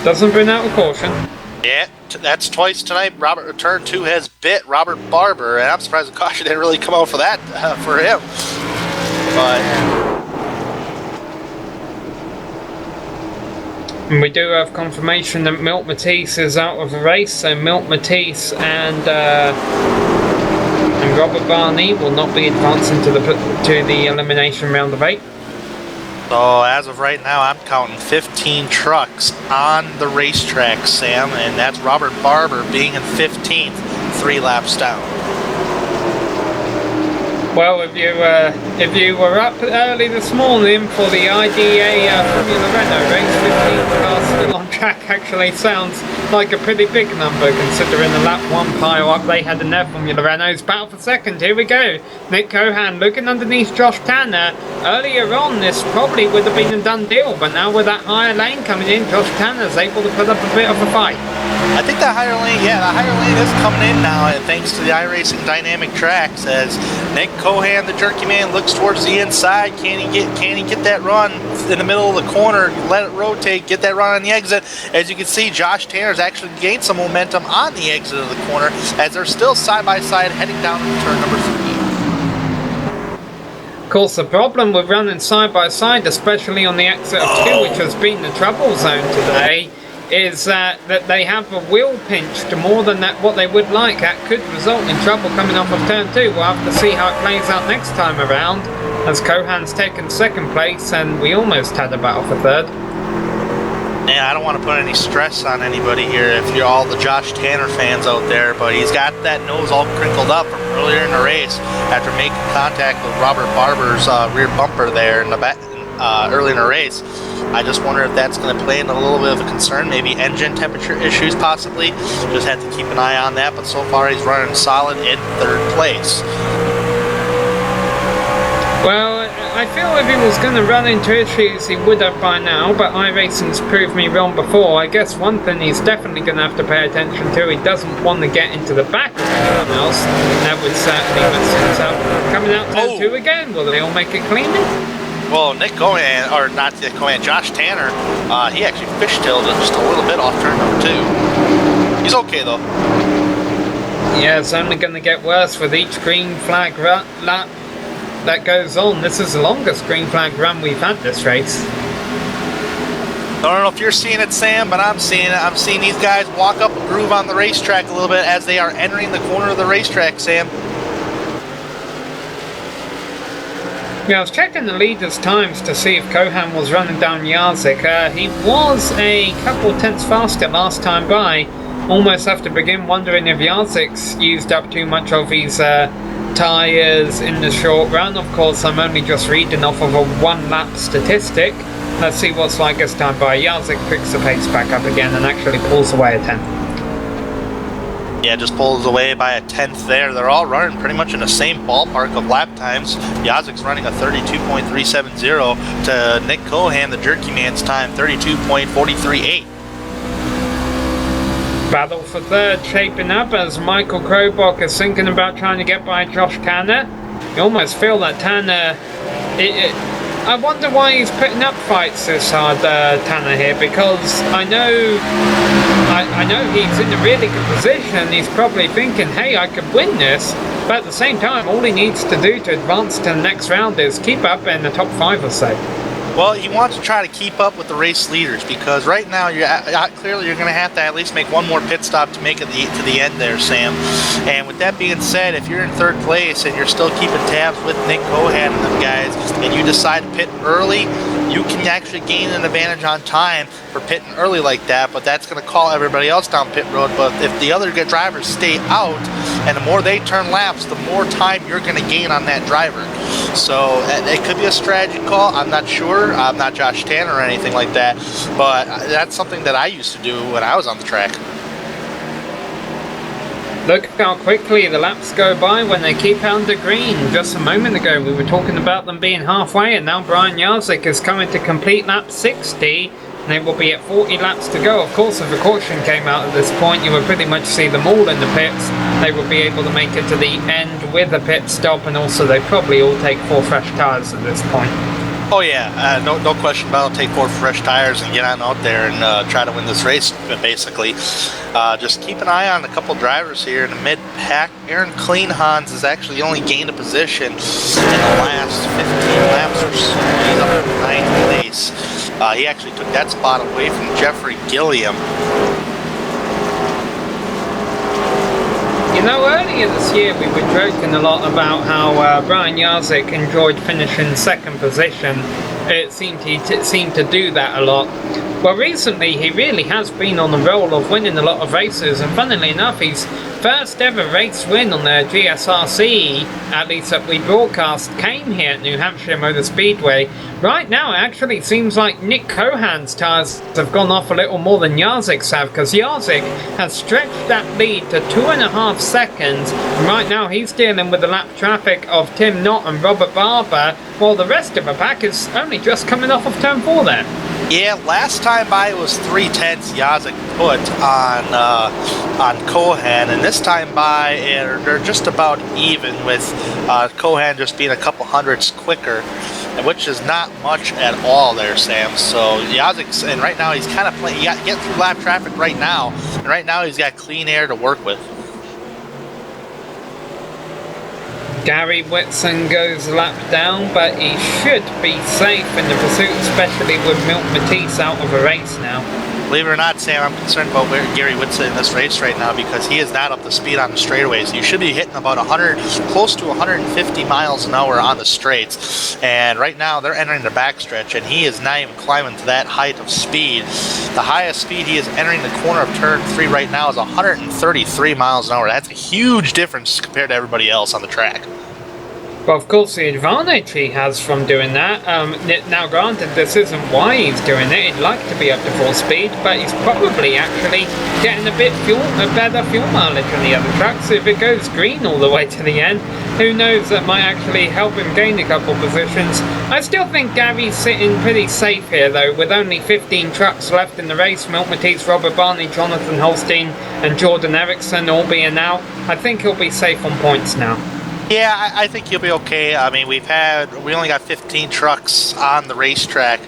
Doesn't bring out a caution. Yeah, that's twice tonight. Turn 2 has bit Robert Barber, and I'm surprised the caution didn't really come out for that for him. And we do have confirmation that Milt Matisse is out of the race, so Milt Matisse and Robert Barney will not be advancing to the elimination round of 8. So as of right now, I'm counting 15 trucks on the racetrack, Sam, and that's Robert Barber being in 15th, 3 laps down. Well, if you were up early this morning for the IDA Formula Renault race, 15 cars still on track actually sounds like a pretty big number considering the lap 1 pile-up they had in their Formula Renaults. Battle for 2nd, here we go. Nick Cohan looking underneath Josh Tanner. Earlier on, this probably would have been a done deal, but now with that higher lane coming in, Josh Tanner's able to put up a bit of a fight. I think that higher lane, the higher lane is coming in now, thanks to the iRacing dynamic tracks. As Nick Cohan, the jerky man, looks towards the inside. Can he get that run in the middle of the corner? Let it rotate, get that run on the exit. As you can see, Josh Tanner's actually gained some momentum on the exit of the corner, as they're still side by side heading down to turn number 3. Of course, the problem with running side by side, especially on the exit of 2, which has been the trouble zone today, is that they have a wheel pinch to more than what they would like. That could result in trouble coming off of turn 2. We'll have to see how it plays out next time around, as Cohan's taken 2nd place and we almost had a battle for 3rd. Yeah, I don't want to put any stress on anybody here if you're all the Josh Tanner fans out there, but he's got that nose all crinkled up from earlier in the race after making contact with Robert Barber's rear bumper there in the back early in the race. I just wonder if that's going to play into a little bit of a concern, maybe engine temperature issues possibly. Just have to keep an eye on that, but so far he's running solid in 3rd place. Well, I feel if he was going to run into issues he would have by now, but iRacing's proved me wrong before. I guess one thing he's definitely going to have to pay attention to, he doesn't want to get into the back of anyone else. That would certainly mess things up. Coming out turn 2 again, will they all make it clean? Well, Nick Cohan, or not Nick Cohan, Josh Tanner, he actually fishtailed it just a little bit off turn number 2. He's okay though. Yeah, it's only going to get worse with each green flag lap that goes on. This is the longest green flag run we've had this race. I don't know if you're seeing it, Sam, but I'm seeing it. I'm seeing these guys walk up a groove on the racetrack a little bit as they are entering the corner of the racetrack, Sam. Yeah, I was checking the leaders' times to see if Cohan was running down Yazik. He was a couple tenths faster last time by. Almost have to begin wondering if Yazik's used up too much of his tyres in the short run. Of course, I'm only just reading off of a 1 lap statistic. Let's see what's like this time by. Jarzik picks the pace back up again and actually pulls away a 10th. Yeah, just pulls away by a 10th there. They're all running pretty much in the same ballpark of lap times. Jazik's running a 32.370 to Nick Cohan, the Jerky Man's time, 32.438. Battle for third shaping up as Michael Krobach is thinking about trying to get by Josh Tanner. You almost feel that Tanner... I wonder why he's putting up fights this hard, Tanner here, because I know he's in a really good position. He's probably thinking, hey, I could win this, but at the same time, all he needs to do to advance to the next round is keep up in the top 5 or so. Well, he wants to try to keep up with the race leaders because right now, clearly you're going to have to at least make one more pit stop to make it to the end there, Sam. And with that being said, if you're in 3rd place and you're still keeping tabs with Nick Cohan and them guys, and you decide to pit early, you can actually gain an advantage on time for pitting early like that, but that's going to call everybody else down pit road. But if the other drivers stay out, and the more they turn laps, the more time you're going to gain on that driver. So it could be a strategy call. I'm not sure. I'm not Josh Tanner or anything like that, but that's something that I used to do when I was on the track. Look how quickly the laps go by when they keep under green. Just a moment ago we were talking about them being halfway, and now Brian Jarzik is coming to complete lap 60. They will be at 40 laps to go. Of course, if a caution came out at this point, you would pretty much see them all in the pits. They would be able to make it to the end with a pit stop, and also they probably all take 4 fresh tyres at this point. Oh yeah, no question about it. Take 4 fresh tires and get on out there and try to win this race, basically. Just keep an eye on a couple drivers here in the mid-pack. Aaron Kleinhans has actually only gained a position in the last 15 laps or so. He's up in 9th place. He actually took that spot away from Jeffrey Gilliam. You know, earlier this year we were joking a lot about how Brian Jarzik enjoyed finishing 2nd position. It seemed he seemed to do that a lot. Well, recently he really has been on the roll of winning a lot of races, and funnily enough, his first ever race win on the GSRC, at least that we broadcast, came here at New Hampshire Motor Speedway. Right now it actually seems like Nick Cohan's tyres have gone off a little more than Jarzik's have, because Jarzik has stretched that lead to 2.5 seconds, and right now he's dealing with the lap traffic of Tim Knott and Robert Barber, while the rest of the pack is only just coming off of turn 4 there. Yeah, last time by it was 3/10 Jarzik put on Cohan, and this time by they're just about even, with Cohan just being a couple hundredths quicker, which is not much at all there, Sam. So Jazik's, and right now he's kind of playing, getting through lap traffic right now, and right now he's got clean air to work with. Gary Whitson goes lap down, but he should be safe in the pursuit, especially with Milt Matisse out of a race now. Believe it or not, Sam, I'm concerned about Gary Whitson in this race right now because he is not up to speed on the straightaways. You should be hitting about close to 150 miles an hour on the straights, and right now they're entering the backstretch, and he is not even climbing to that height of speed. The highest speed he is entering the corner of turn 3 right now is 133 miles an hour. That's a huge difference compared to everybody else on the track. Well, of course, the advantage he has from doing that, now granted, this isn't why he's doing it. He'd like to be up to full speed, but he's probably actually getting a better fuel mileage on the other trucks. So if it goes green all the way to the end, who knows, that might actually help him gain a couple positions. I still think Gary's sitting pretty safe here, though, with only 15 trucks left in the race. Milt Matisse, Robert Barney, Jonathan Holstein, and Jordan Erickson all being out. I think he'll be safe on points now. Yeah, I think he'll be okay. I mean, we only got 15 trucks on the racetrack.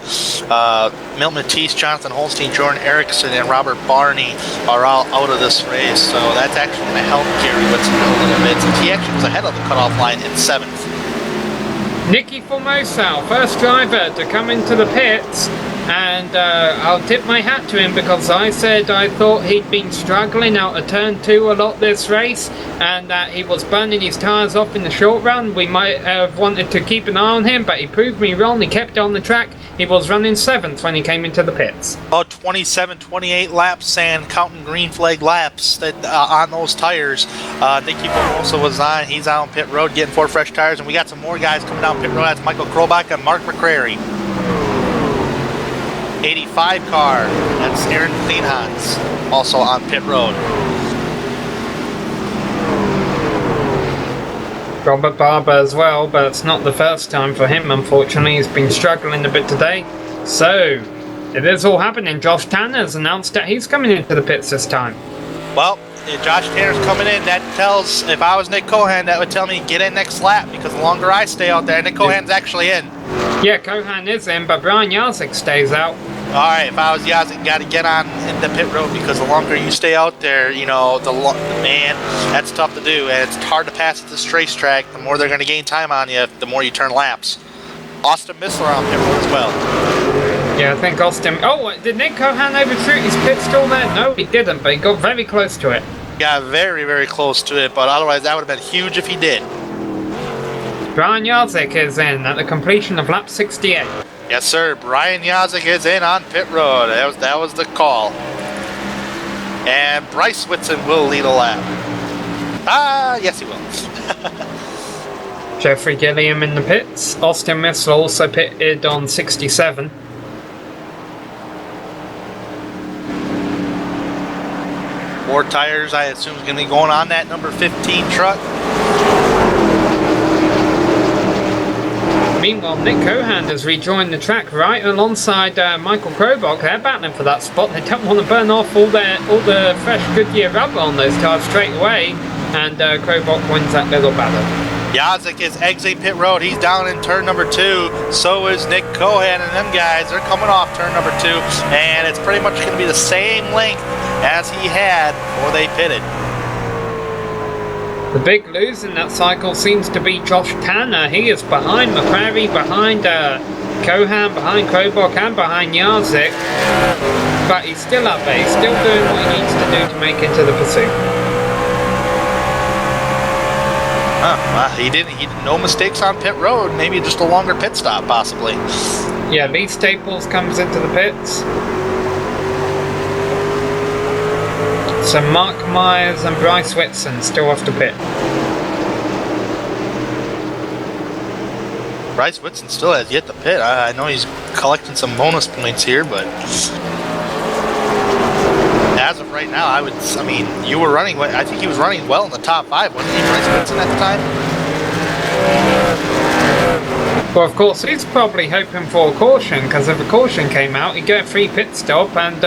Milt Matisse, Jonathan Holstein, Jordan Erickson, and Robert Barney are all out of this race, so that's actually going to help Gary Whitson a little bit, since he actually was ahead of the cutoff line in 7th. Nicky Formosa, first driver to come into the pits, and I'll tip my hat to him, because I said I thought he'd been struggling out of turn 2 a lot this race, and that he was burning his tyres off in the short run. We might have wanted to keep an eye on him, but he proved me wrong. He kept on the track. He was running 7th when he came into the pits. About 27, 28 laps, and counting green flag laps that on those tires. Nicky Bonosa was on. He's out on pit road getting 4 fresh tires, and we got some more guys coming down pit road. That's Michael Krobach and Mark McCrary. 85 car. That's Aaron Kleinhans, also on pit road. Robert Barber as well, but it's not the first time for him, unfortunately. He's been struggling a bit today. So, it is all happening. Josh Tanner's announced that he's coming into the pits this time. Well, if Josh Tanner's coming in, that tells, if I was Nick Cohan, that would tell me get in next lap, because the longer I stay out there, Nick Cohan's actually in. Yeah, Cohan is in, but Brian Jarzik stays out. Alright, if I was Jarzik, got to get on in the pit road, because the longer you stay out there, you know, man, that's tough to do, and it's hard to pass at this racetrack. The more they're going to gain time on you, the more you turn laps. Austin Missler on pit road as well. Yeah, I think Austin... Oh, did Nick Cohan overshoot his pit stall there? No, he didn't, but he got very close to it. Got very, very close to it, but otherwise that would have been huge if he did. Brian Jarzik is in at the completion of lap 68. Yes, sir. Brian Jarzik is in on pit road. That was the call. And Bryce Whitson will lead a lap. Yes, he will. Jeffrey Gilliam in the pits. Austin Missler also pitted on 67. More tires, I assume, is going to be going on that number 15 truck. Meanwhile, Nick Cohan has rejoined the track right alongside Michael Krobach. They're battling for that spot. They don't want to burn off all the fresh Goodyear rubber on those tires straight away. And Krobach wins that little battle. Jarzik is exiting pit road. He's down in turn number 2. So is Nick Cohan and them guys. They're coming off turn number 2. And it's pretty much going to be the same length as he had before they pitted. The big loser in that cycle seems to be Josh Tanner. He is behind McCrary, behind Cohan, behind Krobach, and behind Jarzik. But he's still up there. He's still doing what he needs to do to make it to the pursuit. Well, he didn't. No mistakes on pit road. Maybe just a longer pit stop, possibly. Yeah, Lee Staples comes into the pits. So Mark Myers and Bryce Whitson still off the pit. Bryce Whitson still has yet to pit. I know he's collecting some bonus points here, but as of right now, I mean, you were running. I think he was running well in the top 5, wasn't he, Bryce Whitson, at the time? Well, of course, he's probably hoping for a caution, because if a caution came out, he'd get a free pit stop, and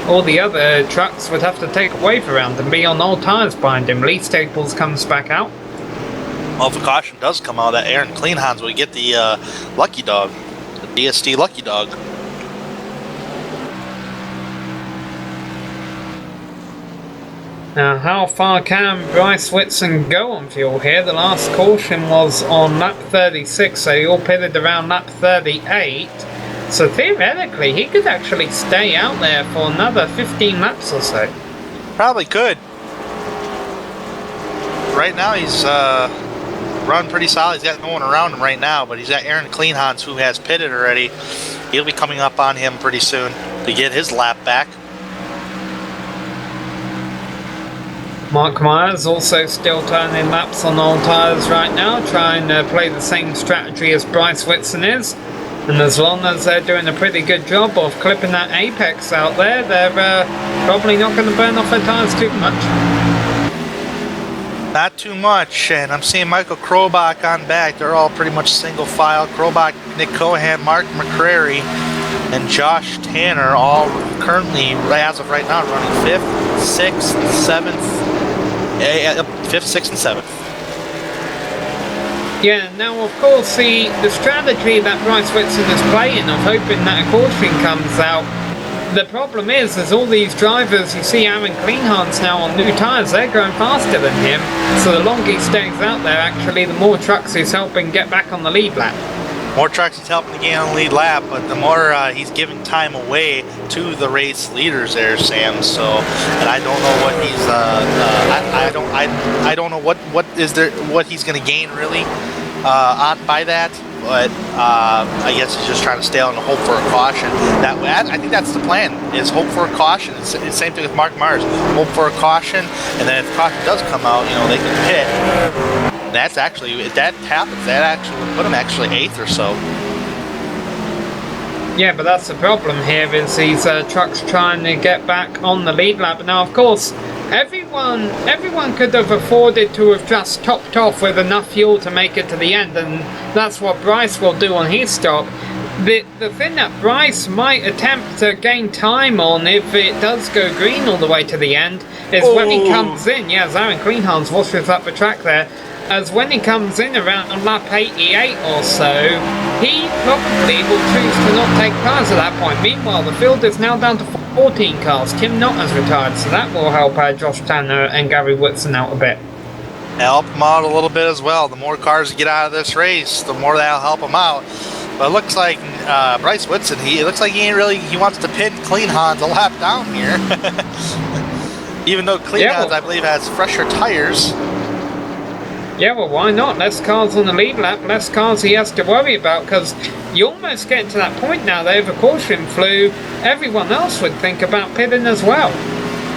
all the other trucks would have to take a wave around and be on old tyres behind him. Lee Staples comes back out. Well, if a caution does come out, that Aaron Kleinhans will get the Lucky Dog, the DSD Lucky Dog. Now, how far can Bryce Whitson go on fuel here? The last caution was on lap 36, so he all pitted around lap 38. So theoretically, he could actually stay out there for another 15 laps or so. Probably could. Right now, he's run pretty solid. He's got no one around him right now, but he's got Aaron Kleinhans, who has pitted already. He'll be coming up on him pretty soon to get his lap back. Mark Myers also still turning laps on old tyres right now, trying to play the same strategy as Bryce Whitson is. And as long as they're doing a pretty good job of clipping that apex out there, they're probably not going to burn off their tyres too much. Not too much, and I'm seeing Michael Krobach on back. They're all pretty much single file. Krobach, Nick Cohan, Mark McCrary, and Josh Tanner all currently, as of right now, running 5th, 6th, 7th, 5th, 6th, and 7th. Yeah, now of course the strategy that Bryce Whitson is playing of hoping that a caution comes out, the problem is all these drivers, you see Aaron Kleinhans now on new tyres, they're going faster than him, so the longer he stays out there, actually the more trucks he's helping get back on the lead lap. More trucks he's helping to get on the lead lap, but the more he's giving time away to the race leaders there, Sam. So, and I don't know what he's I don't know what he's going to gain really by that. but I guess he's just trying to stay on and hope for a caution. That way, I think that's the plan, is hope for a caution. It's the same thing with Mark Mars. Hope for a caution, and then if caution does come out, you know, they can pit. That's actually, if that happens, that actually would put him actually 8th or so. Yeah, but that's the problem here, is these trucks trying to get back on the lead lap. Now, of course, everyone could have afforded to have just topped off with enough fuel to make it to the end, and that's what Bryce will do on his stop. The thing that Bryce might attempt to gain time on, if it does go green all the way to the end, is when he comes in. Yeah, Aaron Kleinhans washes up the track there. As when he comes in around lap 88 or so, he probably will choose to not take cars at that point. Meanwhile, the field is now down to 14 cars. Tim Knott has retired, so that will help Josh Tanner and Gary Whitson out a bit. Help him out a little bit as well. The more cars get out of this race, the more that'll help him out. But it looks like Bryce Whitson, it looks like he wants to pin Kleinhans a lap down here. Even though Kleinhans, I believe, has fresher tires. Yeah, well, why not? Less cars on the lead lap, less cars he has to worry about, because you almost get to that point now that if a caution flew, everyone else would think about pitting as well.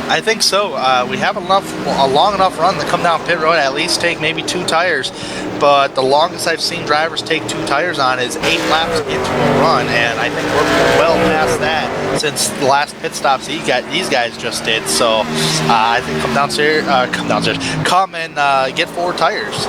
I think so. We have a long enough run to come down pit road, at least take maybe 2 tires. But the longest I've seen drivers take 2 tires on is 8 laps into a run, and I think we're well past that since the last pit stops these guys just did. So I think come and get 4 tires.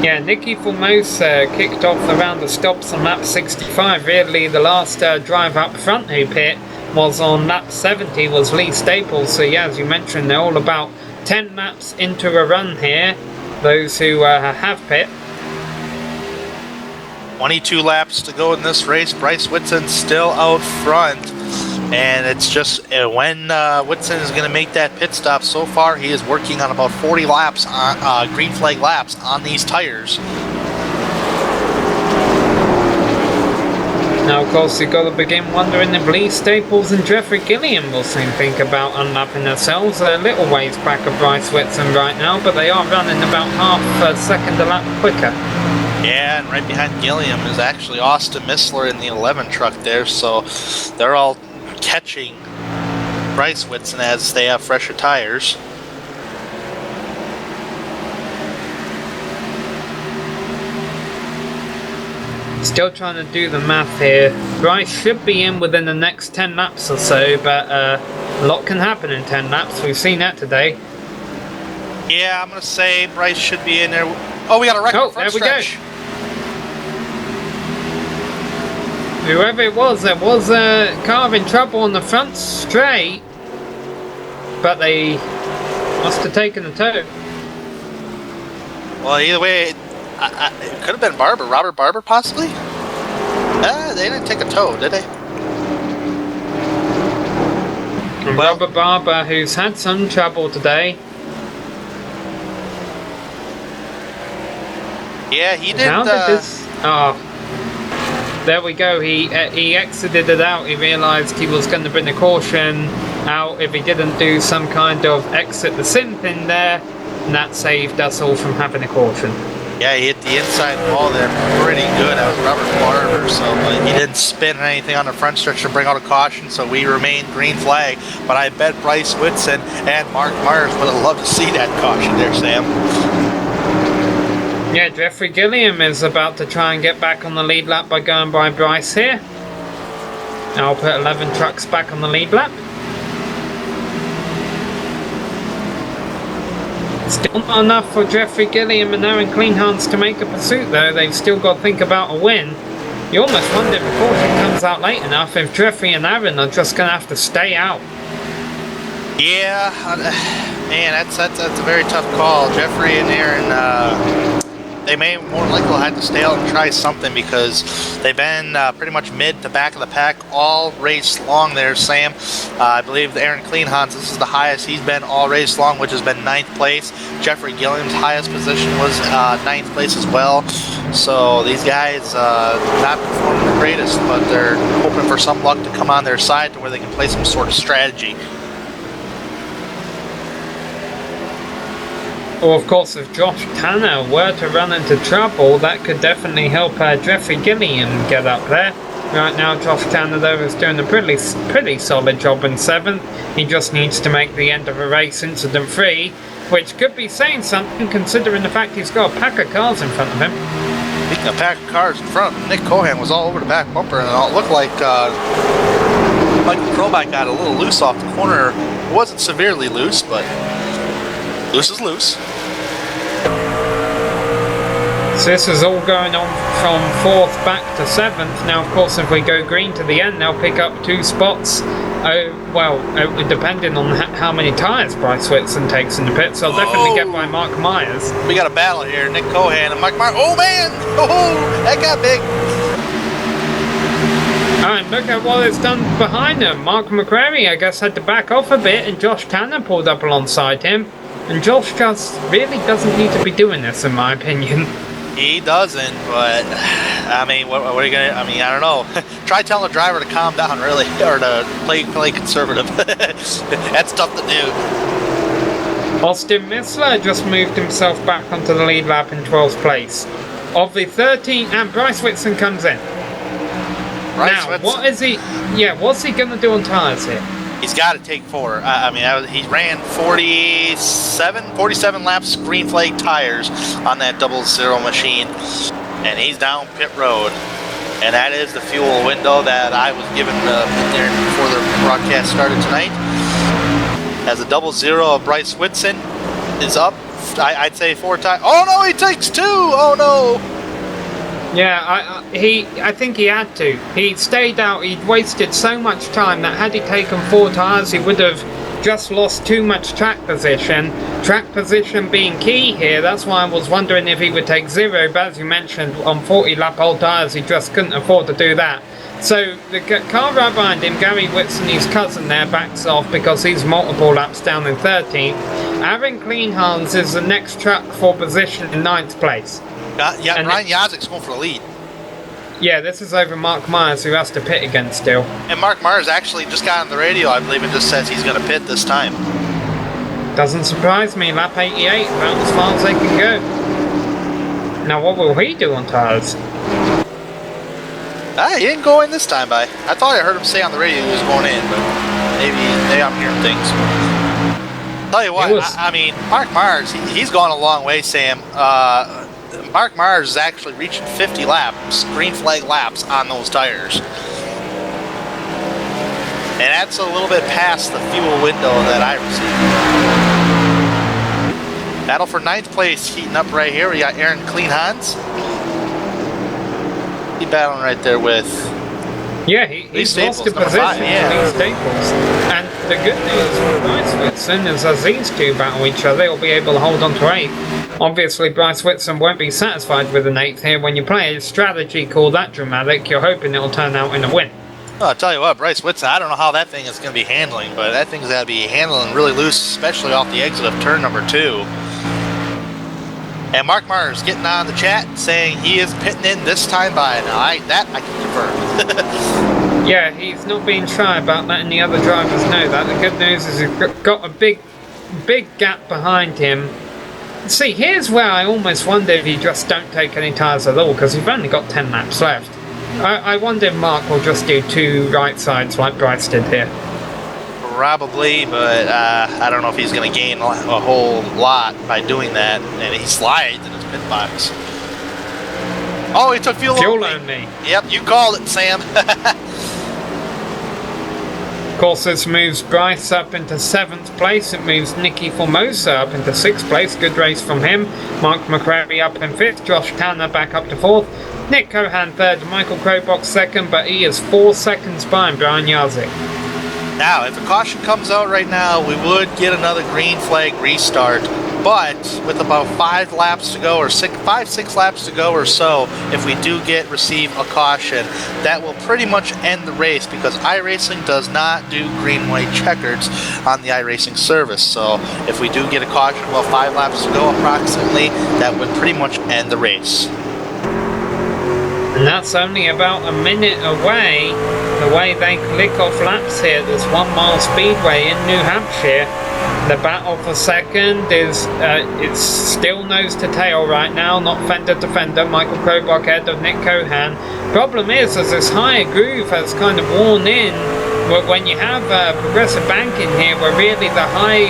Yeah, Nicky Formosa kicked off the round of stops on lap 65. Really, the last driver up front who pit was on lap 70, was Lee Staples. So yeah, as you mentioned, they're all about 10 laps into a run here, those who have pit. 22 laps to go in this race. Bryce Whitson still out front, and it's just when Whitson is going to make that pit stop. So far he is working on about 40 laps on green flag laps on these tires. Now, of course, you've got to begin wondering if Lee Staples and Jeffrey Gilliam will soon think about unlapping themselves. They're a little ways back of Bryce Whitson right now, but they are running about half a second a lap quicker. Yeah, and right behind Gilliam is actually Austin Missler in the 11 truck there, so they're all catching Bryce Whitson as they have fresher tires. Still trying to do the math here. Bryce should be in within the next 10 laps or so, but a lot can happen in 10 laps. We've seen that today. Yeah, I'm going to say Bryce should be in there. Oh, we got a record front stretch. Whoever it was, there was a car in trouble on the front straight, but they must have taken a tow. Well, either way, it could have been Robert Barber, possibly? They didn't take a tow, did they? Robert Barber, who's had some trouble today. Yeah, he did. How did this? Oh, there we go. He exited it out. He realised he was going to bring a caution out if he didn't do some kind of exit the sim pin there, and that saved us all from having a caution. Yeah, he hit the inside wall there pretty good. That was Robert Barber, so he didn't spin anything on the front stretch to bring out a caution, so we remained green flag. But I bet Bryce Whitson and Mark Myers would have loved to see that caution there, Sam. Yeah, Jeffrey Gilliam is about to try and get back on the lead lap by going by Bryce here. I'll put 11 trucks back on the lead lap. Still not enough for Jeffrey Gilliam and Aaron Kleinhans to make a pursuit though. They've still got to think about a win. You almost wonder if the caution comes out late enough if Jeffrey and Aaron are just going to have to stay out. Yeah, man, that's a very tough call. Jeffrey and Aaron, they may more likely have to stay out and try something because they've been pretty much mid to back of the pack all race long there, Sam. I believe Aaron Kleinhans, this is the highest he's been all race long, which has been 9th place. Jeffrey Gilliam's highest position was 9th place as well. So these guys not performing the greatest, but they're hoping for some luck to come on their side to where they can play some sort of strategy. Or of course, if Josh Tanner were to run into trouble, that could definitely help Jeffrey Gilliam get up there. Right now, Josh Tanner though is doing a pretty solid job in 7th. He just needs to make the end of a race incident-free, which could be saying something considering the fact he's got a pack of cars in front of him. Speaking of pack of cars in front of him, Nick Cohan was all over the back bumper, and it looked like Michael Krobach got a little loose off the corner. It wasn't severely loose, but loose is loose. So this is all going on from 4th back to 7th. Now, of course, if we go green to the end, they'll pick up 2 spots. Depending on how many tyres Bryce Whitson takes in the pits, they'll definitely get by Mark Myers. We got a battle here, Nick Cohan and Mike Myers. Oh man! Oh, that got big. And look at what it's done behind him. Mark McCrary, I guess, had to back off a bit, and Josh Tanner pulled up alongside him. And Josh just really doesn't need to be doing this, in my opinion. He doesn't, but I mean, what are you gonna? I mean, I don't know. Try telling the driver to calm down, really, or to play conservative. That's tough to do. Austin Missler just moved himself back onto the lead lap in 12th place. Of the 13, and Bryce Whitson comes in. What's he gonna do on tyres here? He's got to take 4. He ran 47 laps green flag tires on that 00 machine, and he's down pit road. And that is the fuel window that I was given there before the broadcast started tonight. As the 00 of Bryce Whitson is up, I'd say 4 tires. Oh no, he takes 2. Oh no. Yeah, I think he had to. He stayed out. He'd wasted so much time that had he taken 4 tyres, he would have just lost too much track position. Track position being key here. That's why I was wondering if he would take 0. But as you mentioned, on 40-lap old tyres, he just couldn't afford to do that. So the car right behind him, Gary Whitson, his cousin there, backs off because he's multiple laps down in 13th. Aaron Kleinhans is the next truck for position in 9th place. Yeah, Ryan Yazik's going for the lead. Yeah, this is over Mark Myers, who has to pit again still. And Mark Myers actually just got on the radio, I believe, and just says he's going to pit this time. Doesn't surprise me. Lap 88, about as far as they can go. Now, what will he do on tyres? He didn't go in this time, I thought I heard him say on the radio he was going in, but maybe I'm hearing things. Tell you what, I mean, Mark Myers, he's gone a long way, Sam. Mark Myers is actually reaching 50 laps, green flag laps on those tires. And that's a little bit past the fuel window that I received. Battle for 9th place heating up right here. We got Aaron Kleinhans. He's battling right there with... Yeah, he's lost a position to Lee Staples. And the good news for Bryce Whitson is as these two battle each other, he'll be able to hold on to 8th. Obviously, Bryce Whitson won't be satisfied with an 8th here. When you play a strategy called that dramatic, you're hoping it'll turn out in a win. Well, I'll tell you what, Bryce Whitson, I don't know how that thing is going to be handling, but that thing's got to be handling really loose, especially off the exit of turn number 2. And Mark Myers getting on the chat saying he is pitting in this time by. Now, I can confirm. Yeah, he's not being shy about letting the other drivers know that. The good news is he's got a big gap behind him. See, here's where I almost wonder if you just don't take any tyres at all, because you've only got 10 laps left. I wonder if Mark will just do 2 right sides like Bryce did here. Probably, but I don't know if he's going to gain a whole lot by doing that. And he slides in his pit box. Oh, he took fuel only. Yep, you called it, Sam. Of course, this moves Bryce up into 7th place. It moves Nicky Formosa up into 6th place. Good race from him. Mark McCrary up in 5th. Josh Tanner back up to 4th. Nick Cohan 3rd. Michael Krobach 2nd, but he is 4 seconds behind Brian Yazik. Now, if a caution comes out right now, we would get another green flag restart. But with about 5 laps to go, or 5-6 laps to go or so, if we do receive a caution, that will pretty much end the race, because iRacing does not do green-white checkers on the iRacing service. So if we do get a caution about 5 laps to go approximately, that would pretty much end the race. And that's only about a minute away. the way they click off laps here at this 1 mile speedway in New Hampshire. The battle for second is it's still nose to tail right now, not fender to fender. Michael Krobach ahead of Nick Cohan. Problem is, as this higher groove has kind of worn in, when you have progressive banking here, where really the high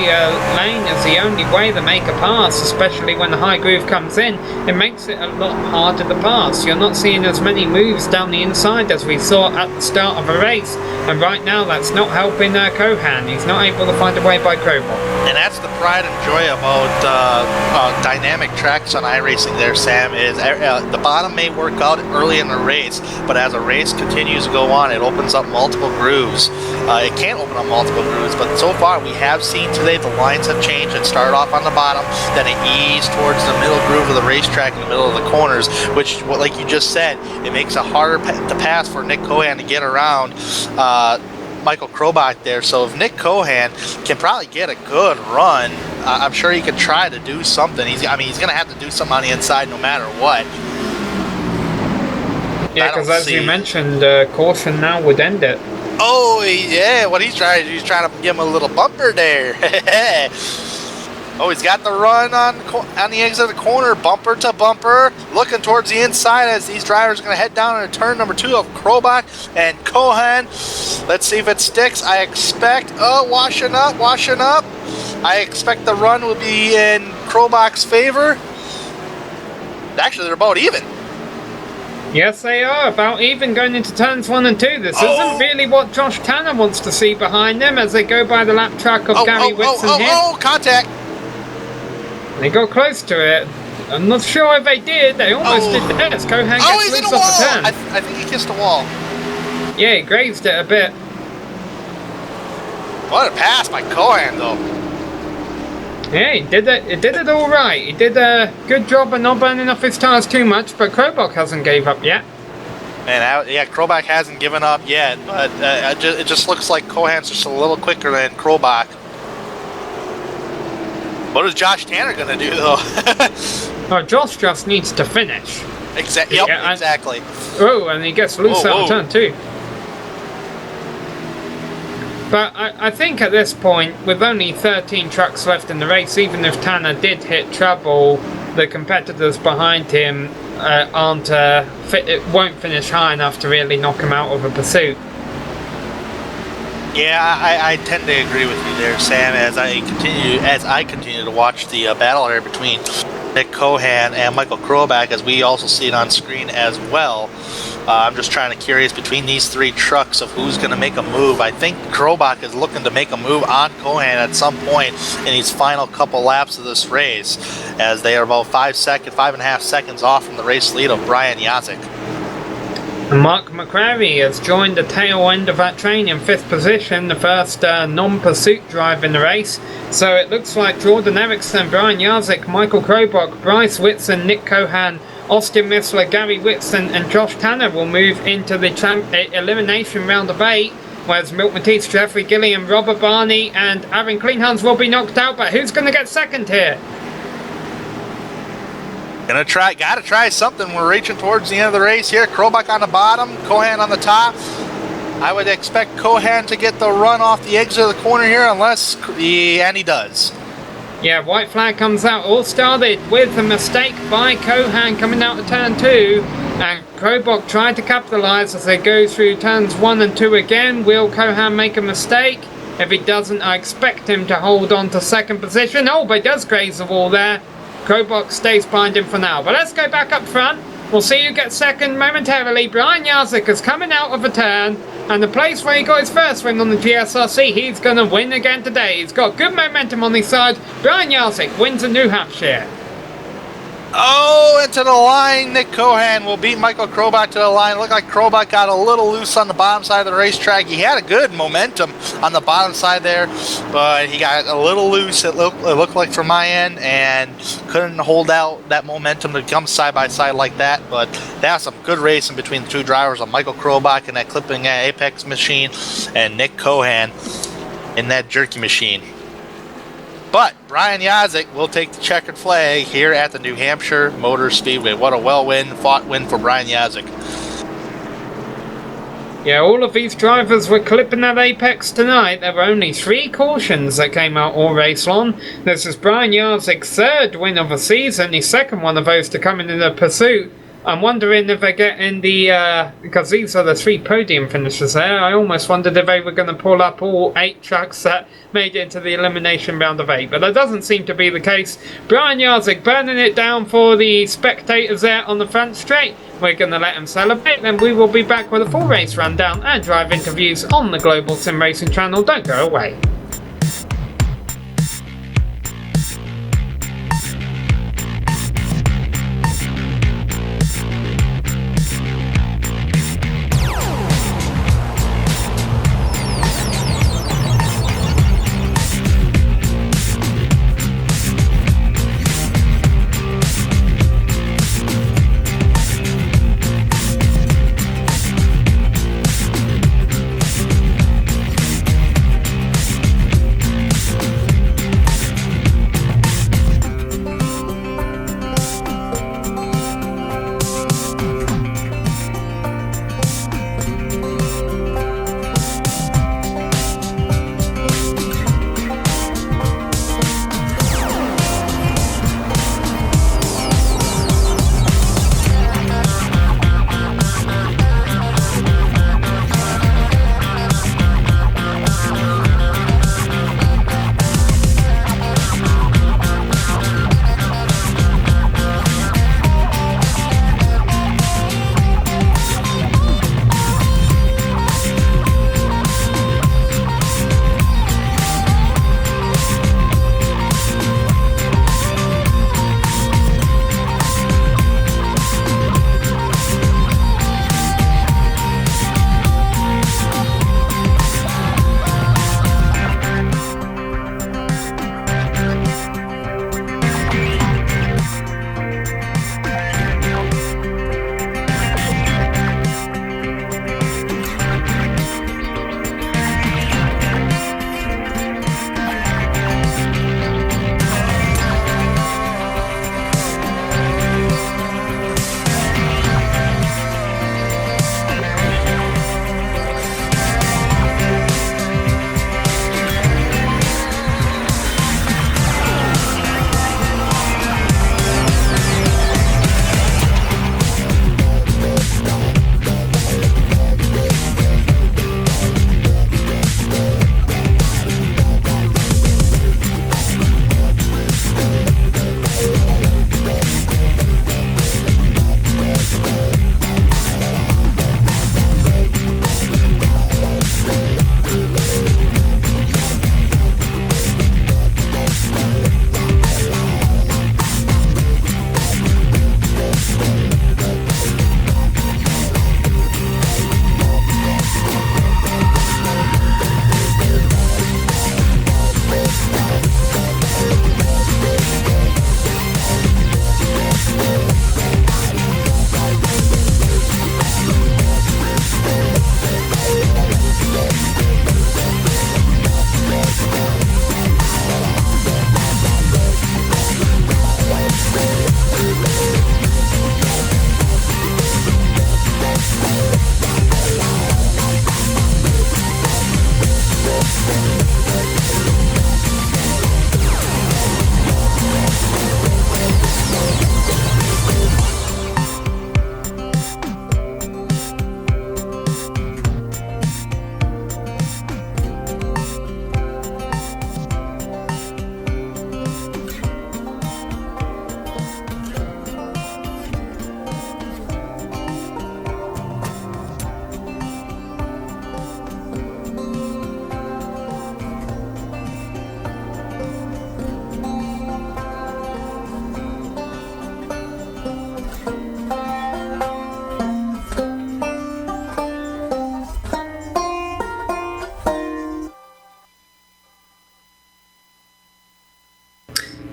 lane is the only way to make a pass, especially when the high groove comes in, it makes it a lot harder to pass. You're not seeing as many moves down the inside as we saw at the start of a race, and right now that's not helping Cohan. He's not able to find a way by Krobach. And that's the pride and joy about dynamic tracks on iRacing there, Sam, is the bottom may work out early in the race, but as a race continues to go on, it opens up multiple grooves. It can't open up multiple grooves, but so far we have seen today the lines have changed and start off on the bottom, then it ease towards the middle groove of the racetrack in the middle of the corners, which, like you just said, it makes it harder to pass for Nick Cohan to get around Michael Krobach there. So if Nick Cohan can probably get a good run, I'm sure he could try to do something. He's going to have to do something on the inside no matter what. Yeah, because as you mentioned, caution now would end it. Oh, yeah, what he's trying to do, he's trying to give him a little bumper there. Oh, he's got the run on the exit of the corner, bumper to bumper, looking towards the inside as these drivers are going to head down into turn number 2 of Krobach and Cohan. Let's see if it sticks. I expect, washing up. I expect the run will be in Krobach's favor. Actually, they're about even. Yes, they are about even going into turns 1 and 2. This isn't really what Josh Tanner wants to see behind them as they go by the lap track of Gary Whitson here. Contact! They got close to it. I'm not sure if they did. They almost did this. Cohan gets loose off the turn. I think he kissed the wall. Yeah, he grazed it a bit. What a pass by Cohan, though. Yeah, he did it all right. He did a good job of not burning off his tires too much, but Krobach hasn't gave up yet. Man, Krobach hasn't given up yet, but it just looks like Cohan's just a little quicker than Krobach. What is Josh Tanner going to do, though? Oh, Josh just needs to finish. Exactly. Oh, and he gets loose out of turn too. But I think at this point, with only 13 trucks left in the race, even if Tanner did hit trouble, the competitors behind him won't finish high enough to really knock him out of a pursuit. Yeah, I tend to agree with you there, Sam. As I continue to watch the battle here between Nick Cohan and Michael Krobach, as we also see it on screen as well. I'm just curious between these 3 trucks of who's going to make a move. I think Krobach is looking to make a move on Cohan at some point in these final couple laps of this race, as they are about 5.5 seconds off from the race lead of Brian Yazik. Mark McCrary has joined the tail end of that train in 5th position, the first non-pursuit drive in the race. So it looks like Jordan Erickson, Brian Yazik, Michael Krobach, Bryce Whitson, Nick Cohan, Austin Missler, Gary Whitson and Josh Tanner will move into the elimination round of 8, whereas Milt Matisse, Jeffrey Gilliam, Robert Barney and Aaron Kleinhans will be knocked out. But who's going to get second here? Gotta try something. We're reaching towards the end of the race here. Krobach on the bottom, Cohan on the top. I would expect Cohan to get the run off the exit of the corner here, and he does. Yeah, white flag comes out. All started with a mistake by Cohan coming out of turn 2, and Krobach tried to capitalise as they go through turns 1 and 2 again. Will Cohan make a mistake? If he doesn't, I expect him to hold on to second position. Oh, but he does graze the wall there. Krobach stays behind him for now. But let's go back up front. We'll see who gets second momentarily. Brian Yazik is coming out of a turn, and the place where he got his first win on the GSRC, he's going to win again today. He's got good momentum on his side. Brian Yazik wins in New Hampshire. Oh, into the line. Nick Cohan will beat Michael Krobach to the line. Looked like Krobach got a little loose on the bottom side of the racetrack. He had a good momentum on the bottom side there, but he got a little loose, it looked like from my end, and couldn't hold out that momentum to come side by side like that. But that's some good racing between the 2 drivers of Michael Krobach in that clipping Apex machine and Nick Cohan in that jerky machine. But Brian Yazik will take the checkered flag here at the New Hampshire Motor Speedway. What a fought win for Brian Yazik. Yeah, all of these drivers were clipping that apex tonight. There were only 3 cautions that came out all race long. This is Brian Yarzik's 3rd win of the season, the 2nd one of those to come in the pursuit. I'm wondering if they're getting the, because these are the 3 podium finishers there, I almost wondered if they were going to pull up all 8 trucks that made it into the elimination round of 8, but that doesn't seem to be the case. Brian Yarzik burning it down for the spectators there on the front straight. We're going to let them celebrate, and we will be back with a full race rundown and drive interviews on the Global Sim Racing channel. Don't go away.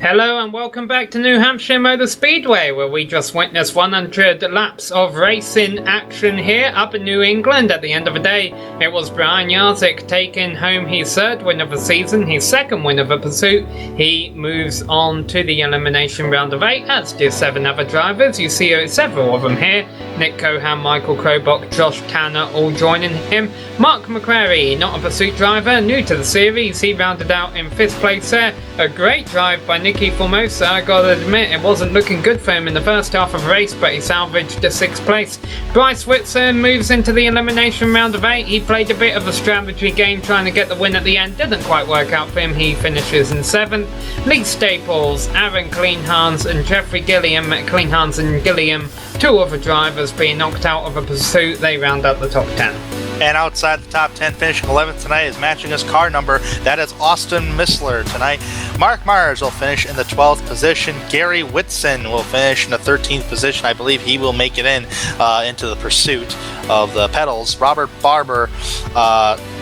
Hello and welcome back to New Hampshire Motor Speedway, where we just witnessed 100 laps of racing action here up in New England. At the end of the day, it was Brian Jarzik taking home his third win of the season, his second win of the pursuit. He moves on to the elimination round of 8, as do 7 other drivers. You see several of them here. Nick Cohan, Michael Krobach, Josh Tanner all joining him. Mark McQuarrie, not a pursuit driver, new to the series. He rounded out in 5th place there. A great drive by Nicky Formosa. I gotta admit, it wasn't looking good for him in the first half of the race, but he salvaged the 6th place. Bryce Whitson moves into the elimination round of 8. He played a bit of a strategy game trying to get the win at the end. Didn't quite work out for him. He finishes in 7th. Lee Staples, Aaron Cleanhans and Jeffrey Gilliam. Cleanhans and Gilliam, 2 other drivers being knocked out of a pursuit. They round out the top 10. And outside the top 10, finishing 11th tonight, is matching his car number. That is Austin Missler tonight. Mark Myers will finish in the 12th position. Gary Whitson will finish in the 13th position. I believe he will make it into the pursuit of the pedals. Robert Barber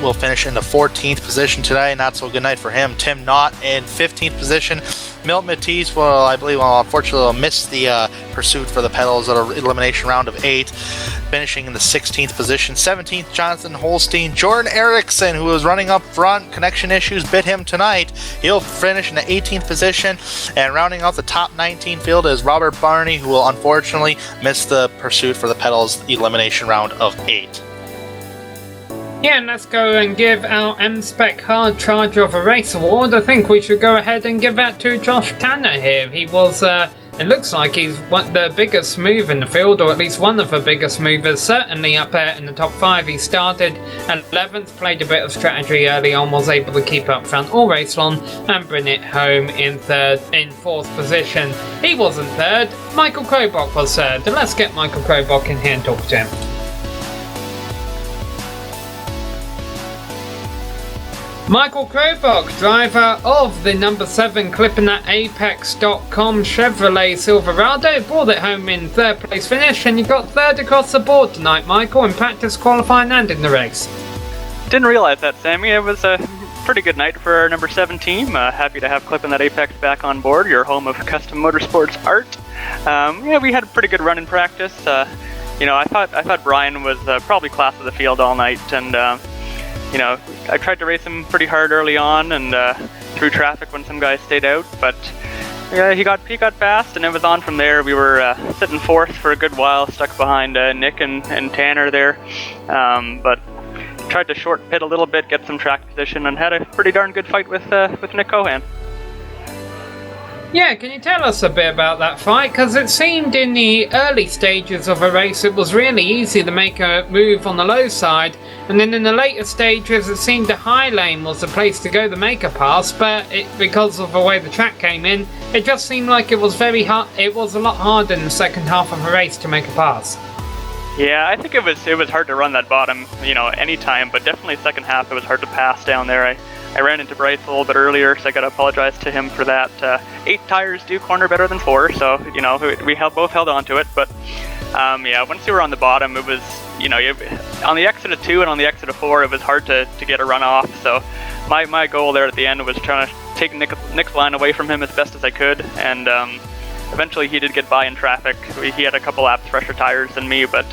will finish in the 14th position today. Not so good night for him. Tim Knott in 15th position. Milt Matisse will, I believe, unfortunately miss the pursuit for the pedals at an elimination round of 8, finishing in the 16th position. 17th, Jonathan Holstein. Jordan Erickson, who was running up front, connection issues bit him tonight. He'll finish in the 18th position, and rounding out the top 19 field is Robert Barney, who will unfortunately miss the pursuit for the pedals elimination round of 8. Yeah, and let's go and give our M-Spec Hard Charger of a Race award. I think we should go ahead and give that to Josh Tanner here. He was, it looks like he's the biggest move in the field, or at least one of the biggest movers, certainly up there in the top 5. He started 11th, played a bit of strategy early on, was able to keep up front all race long, and bring it home in 4th position. He wasn't 3rd, Michael Krobach was 3rd. Let's get Michael Krobach in here and talk to him. Michael Krobach, driver of the number 7 clipping at Apex.com Chevrolet Silverado, brought it home in 3rd place finish, and you got 3rd across the board tonight, Michael, in practice, qualifying and in the race. Didn't realize that, Sammy. It was a pretty good night for our number 7 team. Happy to have Clippin' That Apex back on board, your home of custom motorsports art. Yeah, we had a pretty good run in practice. I thought Brian was probably class of the field all night, and I tried to race him pretty hard early on and through traffic when some guys stayed out, but yeah, he got fast, and it was on from there. We were sitting 4th for a good while, stuck behind Nick and Tanner there, but tried to short pit a little bit, get some track position, and had a pretty darn good fight with Nick Cohan. Yeah, can you tell us a bit about that fight? Because it seemed in the early stages of a race it was really easy to make a move on the low side, and then in the later stages it seemed the high lane was the place to go to make a pass, but because of the way the track came in, it just seemed like it was very hard. It was a lot harder in the second half of the race to make a pass. Yeah, I think it was hard to run that bottom, anytime, but definitely second half it was hard to pass down there. I ran into Bryce a little bit earlier, so I got to apologize to him for that. 8 tires do corner better than 4, so, we both held on to it. But, once you were on the bottom, it was, on the exit of 2 and on the exit of 4, it was hard to get a run off. So my goal there at the end was trying to take Nick's line away from him as best as I could. And eventually he did get by in traffic. He had a couple laps fresher tires than me, but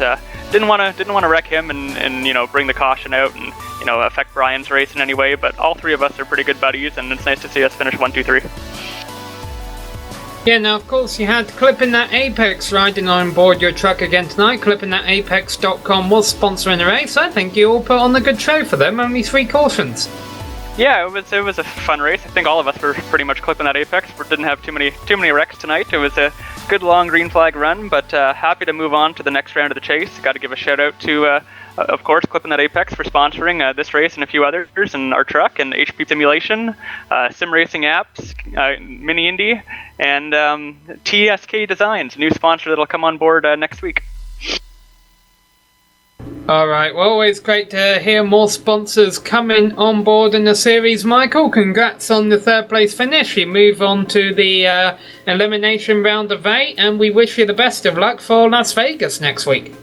didn't want to wreck him and bring the caution out and affect Brian's race in any way. But all 3 of us are pretty good buddies, and it's nice to see us finish 1, 2, 3. Yeah, now of course you had Clippin' That Apex riding on board your truck again tonight. ClippinThatApex.com was sponsoring the race. I think you all put on a good show for them. Only 3 cautions. Yeah, it was a fun race. I think all of us were pretty much clipping that apex. We didn't have too many wrecks tonight. It was a good long green flag run, but happy to move on to the next round of the chase. Got to give a shout out to, of course, Clipping That Apex for sponsoring this race and a few others, and our truck and HPP Simulation, Sim Racing Apps, Mini Indy, and TSK Designs, new sponsor that'll come on board next week. Alright, well, always great to hear more sponsors coming on board in the series. Michael, congrats on the 3rd place finish. You move on to the elimination round of 8, and we wish you the best of luck for Las Vegas next week.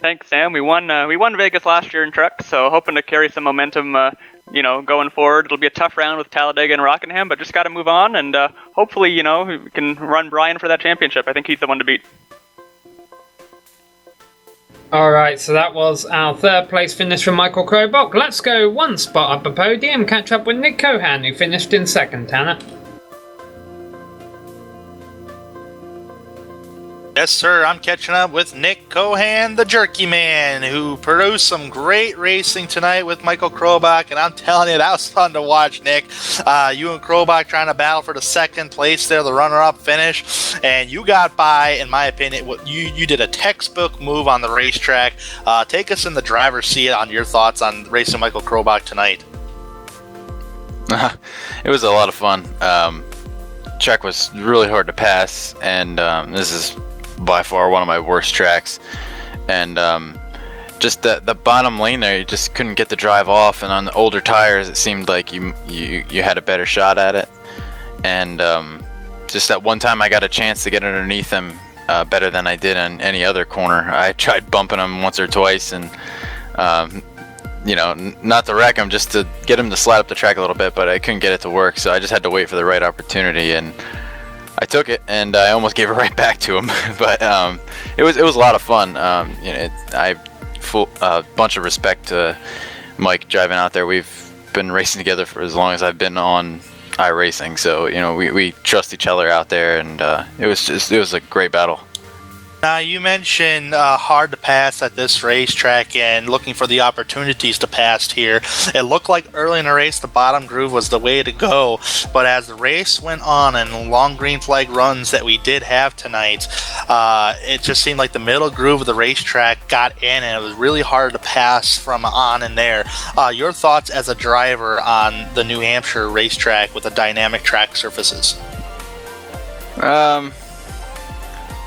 thanks, Sam. We won Vegas last year in truck, so hoping to carry some momentum, going forward. It'll be a tough round with Talladega and Rockingham, but just got to move on, and hopefully, we can run Brian for that championship. I think he's the one to beat. Alright, so that was our third place finish from Michael Krobach. Let's go one spot up the podium, catch up with Nick Cohan, who finished in second, Tanner. Yes, sir. I'm catching up with Nick Cohan, the Jerky Man, who produced some great racing tonight with Michael Krobach, and I'm telling you, that was fun to watch, Nick. You and Krobach trying to battle for the second place there, the runner-up finish, and you got by, in my opinion. You did a textbook move on the racetrack. Take us in the driver's seat on your thoughts on racing Michael Krobach tonight. It was a lot of fun. Track was really hard to pass, and this is by far one of my worst tracks, and just the bottom lane there, you just couldn't get the drive off, and on the older tires it seemed like you had a better shot at it, and just that one time I got a chance to get underneath them better than I did on any other corner. I tried bumping them once or twice, and not to wreck them, just to get them to slide up the track a little bit, but I couldn't get it to work, so I just had to wait for the right opportunity, and I took it, and I almost gave it right back to him. But it was a lot of fun. I full bunch of respect to Mike driving out there. We've been racing together for as long as I've been on iRacing, so we trust each other out there, and it was a great battle. Now, you mentioned hard to pass at this racetrack and looking for the opportunities to pass here. It looked like early in the race the bottom groove was the way to go, but as the race went on and long green flag runs that we did have tonight, it just seemed like the middle groove of the racetrack got in, and it was really hard to pass from on in there. Your thoughts as a driver on the New Hampshire racetrack with the dynamic track surfaces?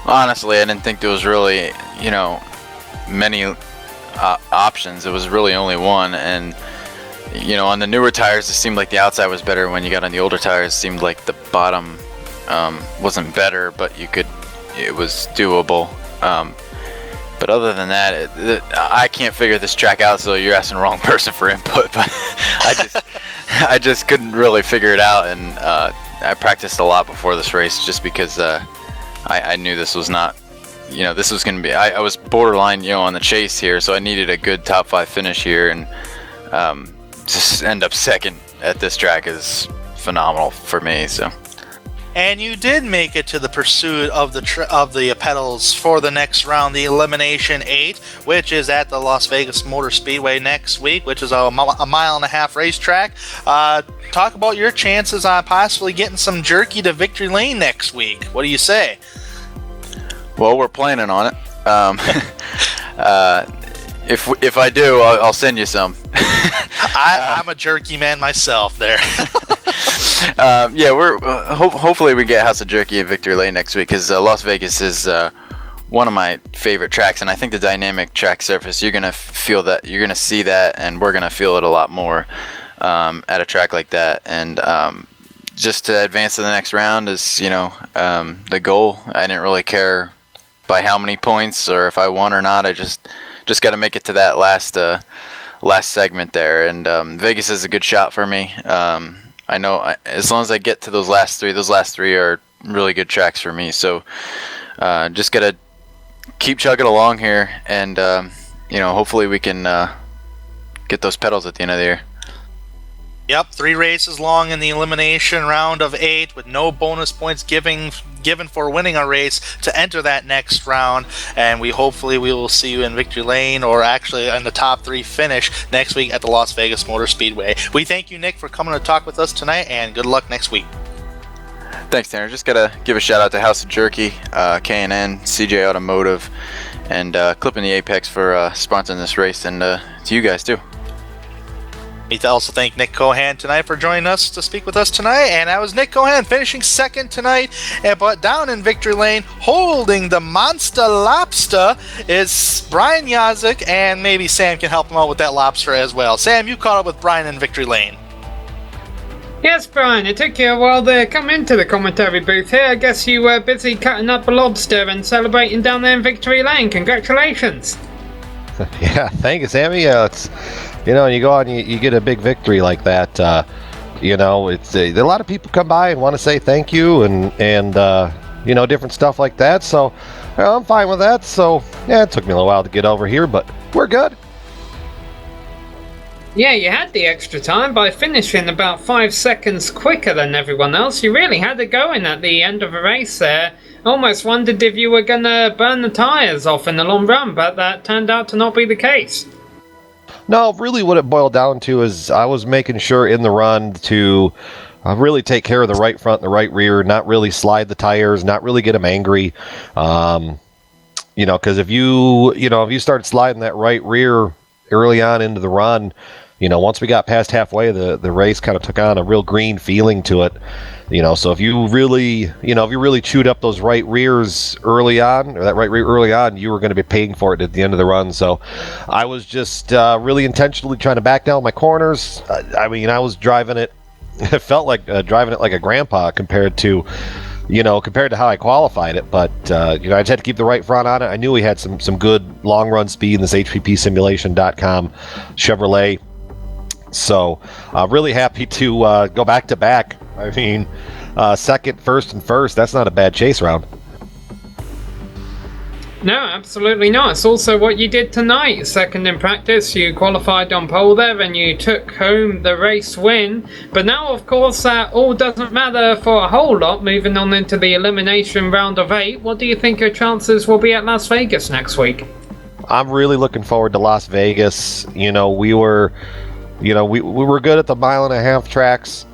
Honestly, I didn't think there was really, many options. It was really only one, and on the newer tires, it seemed like the outside was better. When you got on the older tires, it seemed like the bottom wasn't better, but it was doable. But other than that, I can't figure this track out. So you're asking the wrong person for input, but I just couldn't really figure it out, and I practiced a lot before this race just because. I knew this was not, this was going to be, I was borderline, on the chase here, so I needed a good top 5 finish here, and just end up second at this track is phenomenal for me, so. And you did make it to the pursuit of the pedals for the next round, the Elimination 8, which is at the Las Vegas Motor Speedway next week, which is a mile-and-a-half racetrack. Talk about your chances on possibly getting some jerky to victory lane next week. What do you say? Well, we're planning on it. If I do, I'll send you some. I'm a jerky man myself there. We're hopefully we get House of Jerky at Victory Lane next week, because Las Vegas is one of my favorite tracks, and I think the dynamic track surface, you're gonna feel that, you're gonna see that, and we're gonna feel it a lot more at a track like that. And just to advance to the next round is the goal. I didn't really care by how many points or if I won or not. I just got to make it to that last segment there, and Vegas is a good shot for me. I know as long as I get to those last three are really good tracks for me. So just gotta keep chugging along here, and hopefully we can get those pedals at the end of the year. Yep, 3 races long in the elimination round of 8 with no bonus points given for winning a race to enter that next round, and we will see you in victory lane, or actually in the top 3 finish next week at the Las Vegas Motor Speedway. We thank you, Nick, for coming to talk with us tonight, and good luck next week. Thanks, Tanner. Just gotta give a shout out to House of Jerky, K&N, CJ Automotive, and Clipping the Apex for sponsoring this race, and to you guys too. We also thank Nick Cohan tonight for joining us to speak with us tonight, and that was Nick Cohan finishing second tonight. But down in victory lane, holding the Monster Lobster, is Brian Yazik, and maybe Sam can help him out with that lobster as well. Sam, you caught up with Brian in victory lane. Yes, Brian, it took you a while to come into the commentary booth here. I guess you were busy cutting up a lobster and celebrating down there in victory lane. Congratulations. Yeah, thank you, Sammy. It's, you know, you go out and you get a big victory like that. You know, it's a lot of people come by and want to say thank you and you know, different stuff like that. So I'm fine with that. So yeah, it took me a little while to get over here, but we're good. Yeah, you had the extra time by finishing about 5 seconds quicker than everyone else. You really had it going at the end of the race there. Almost wondered if you were gonna burn the tires off in the long run, but that turned out to not be the case. No, really what it boiled down to is I was making sure in the run to really take care of the right front and the right rear, not really slide the tires, not really get them angry. You know, because if you start sliding that right rear early on into the run, you know, once we got past halfway, the race kind of took on a real green feeling to it. You know, so if you really chewed up those right rears early on, or that right rear early on, you were going to be paying for it at the end of the run. So I was just really intentionally trying to back down my corners. I mean, I was driving it. It felt like driving it like a grandpa compared to how I qualified it. But you know, I just had to keep the right front on it. I knew we had some good long run speed in this HPPsimulation.com Chevrolet. So really happy to go back to back. I mean, second, first, and first, that's not a bad chase round. No, absolutely not. It's also what you did tonight. Second in practice, you qualified on pole there and you took home the race win. But now, of course, that all doesn't matter for a whole lot. Moving on into the elimination round of 8, what do you think your chances will be at Las Vegas next week? I'm really looking forward to Las Vegas. You know, we were good at the 1.5 mile tracks.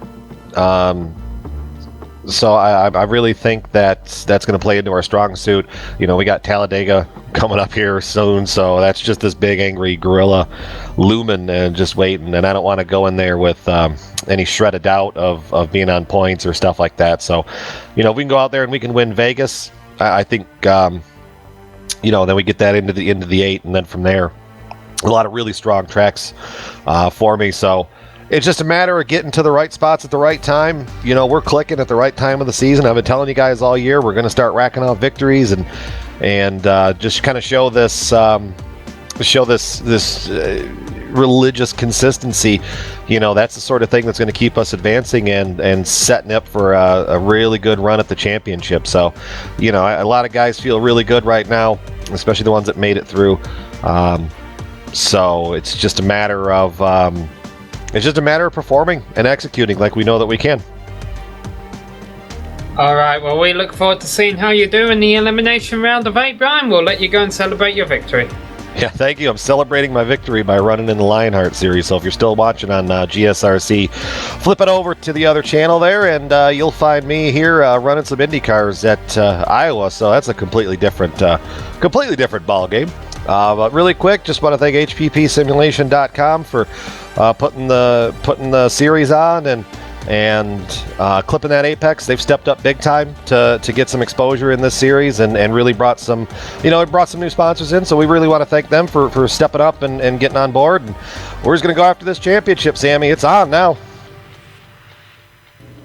So I really think that's going to play into our strong suit. You know, we got Talladega coming up here soon, so that's just this big angry gorilla looming and just waiting. And I don't want to go in there with any shred of doubt of being on points or stuff like that. So, you know, we can go out there and we can win Vegas. I think, you know, then we get that into the 8, and then from there, a lot of really strong tracks for me. So it's just a matter of getting to the right spots at the right time. You know, we're clicking at the right time of the season. I've been telling you guys all year we're going to start racking off victories and just kind of show this religious consistency. You know, that's the sort of thing that's going to keep us advancing and setting up for a really good run at the championship. So, you know, a lot of guys feel really good right now, especially the ones that made it through. So it's just a matter of performing and executing like we know that we can. Alright, well, we look forward to seeing how you do in the elimination round of 8, Brian. We'll let you go and celebrate your victory. Yeah, thank you. I'm celebrating my victory by running in the Lionheart series. So if you're still watching on GSRC, flip it over to the other channel there, and you'll find me here running some Indy cars at Iowa. So that's a completely different ball game. But really quick, just want to thank HPPsimulation.com for putting the series on and clipping that apex. They've stepped up big time to get some exposure in this series and really brought some new sponsors in. So we really want to thank them for stepping up and getting on board. And we're just going to go after this championship, Sammy. It's on now.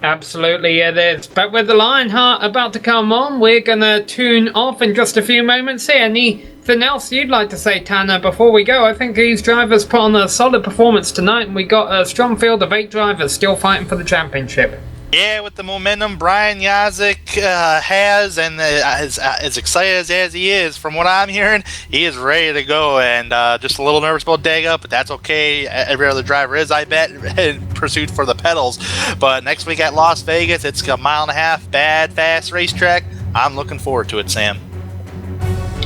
Absolutely it is. But with the Lionheart about to come on, we're going to tune off in just a few moments here. Anything else you'd like to say, Tanner, before we go? I think these drivers put on a solid performance tonight, and we got a strong field of 8 drivers still fighting for the championship. Yeah, with the momentum Brian Yazik has, and as excited as he is, from what I'm hearing, he is ready to go. And just a little nervous about Dega, but that's okay. Every other driver is, I bet, in pursuit for the pedals. But next week at Las Vegas, it's a 1.5 mile, bad, fast racetrack. I'm looking forward to it, Sam.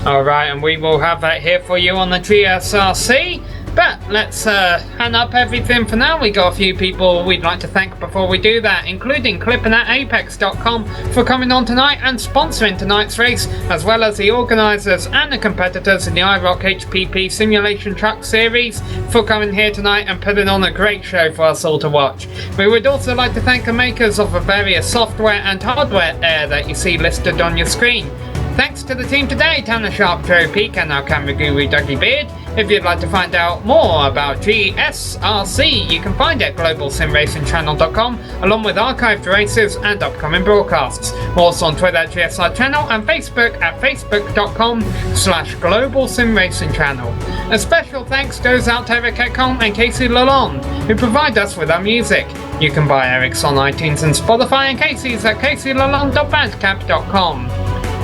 Alright, and we will have that here for you on the GSRC. But let's hang up everything for now. We got a few people we'd like to thank before we do that, including Clipping at Apex.com for coming on tonight and sponsoring tonight's race, as well as the organisers and the competitors in the iROC HPP Simulation Truck Series for coming here tonight and putting on a great show for us all to watch. We would also like to thank the makers of the various software and hardware that you see listed on your screen. Thanks to the team today, Tanner Sharp, Joe Peak, and our camera guru Dougie Beard. If you'd like to find out more about GSRC, you can find it at globalsimracingchannel.com, along with archived races and upcoming broadcasts. We're also on Twitter at GSR Channel and Facebook at facebook.com/globalsimracingchannel. A special thanks goes out to Eric Ekholm and Casey Lalonde, who provide us with our music. You can buy Eric's on iTunes and Spotify, and Casey's at caseylalonde.bandcamp.com.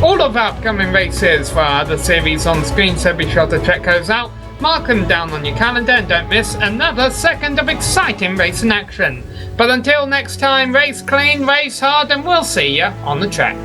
All of our upcoming races for our other series on screen, so be sure to check those out. Mark them down on your calendar and don't miss another second of exciting racing action. But until next time, race clean, race hard, and we'll see you on the track.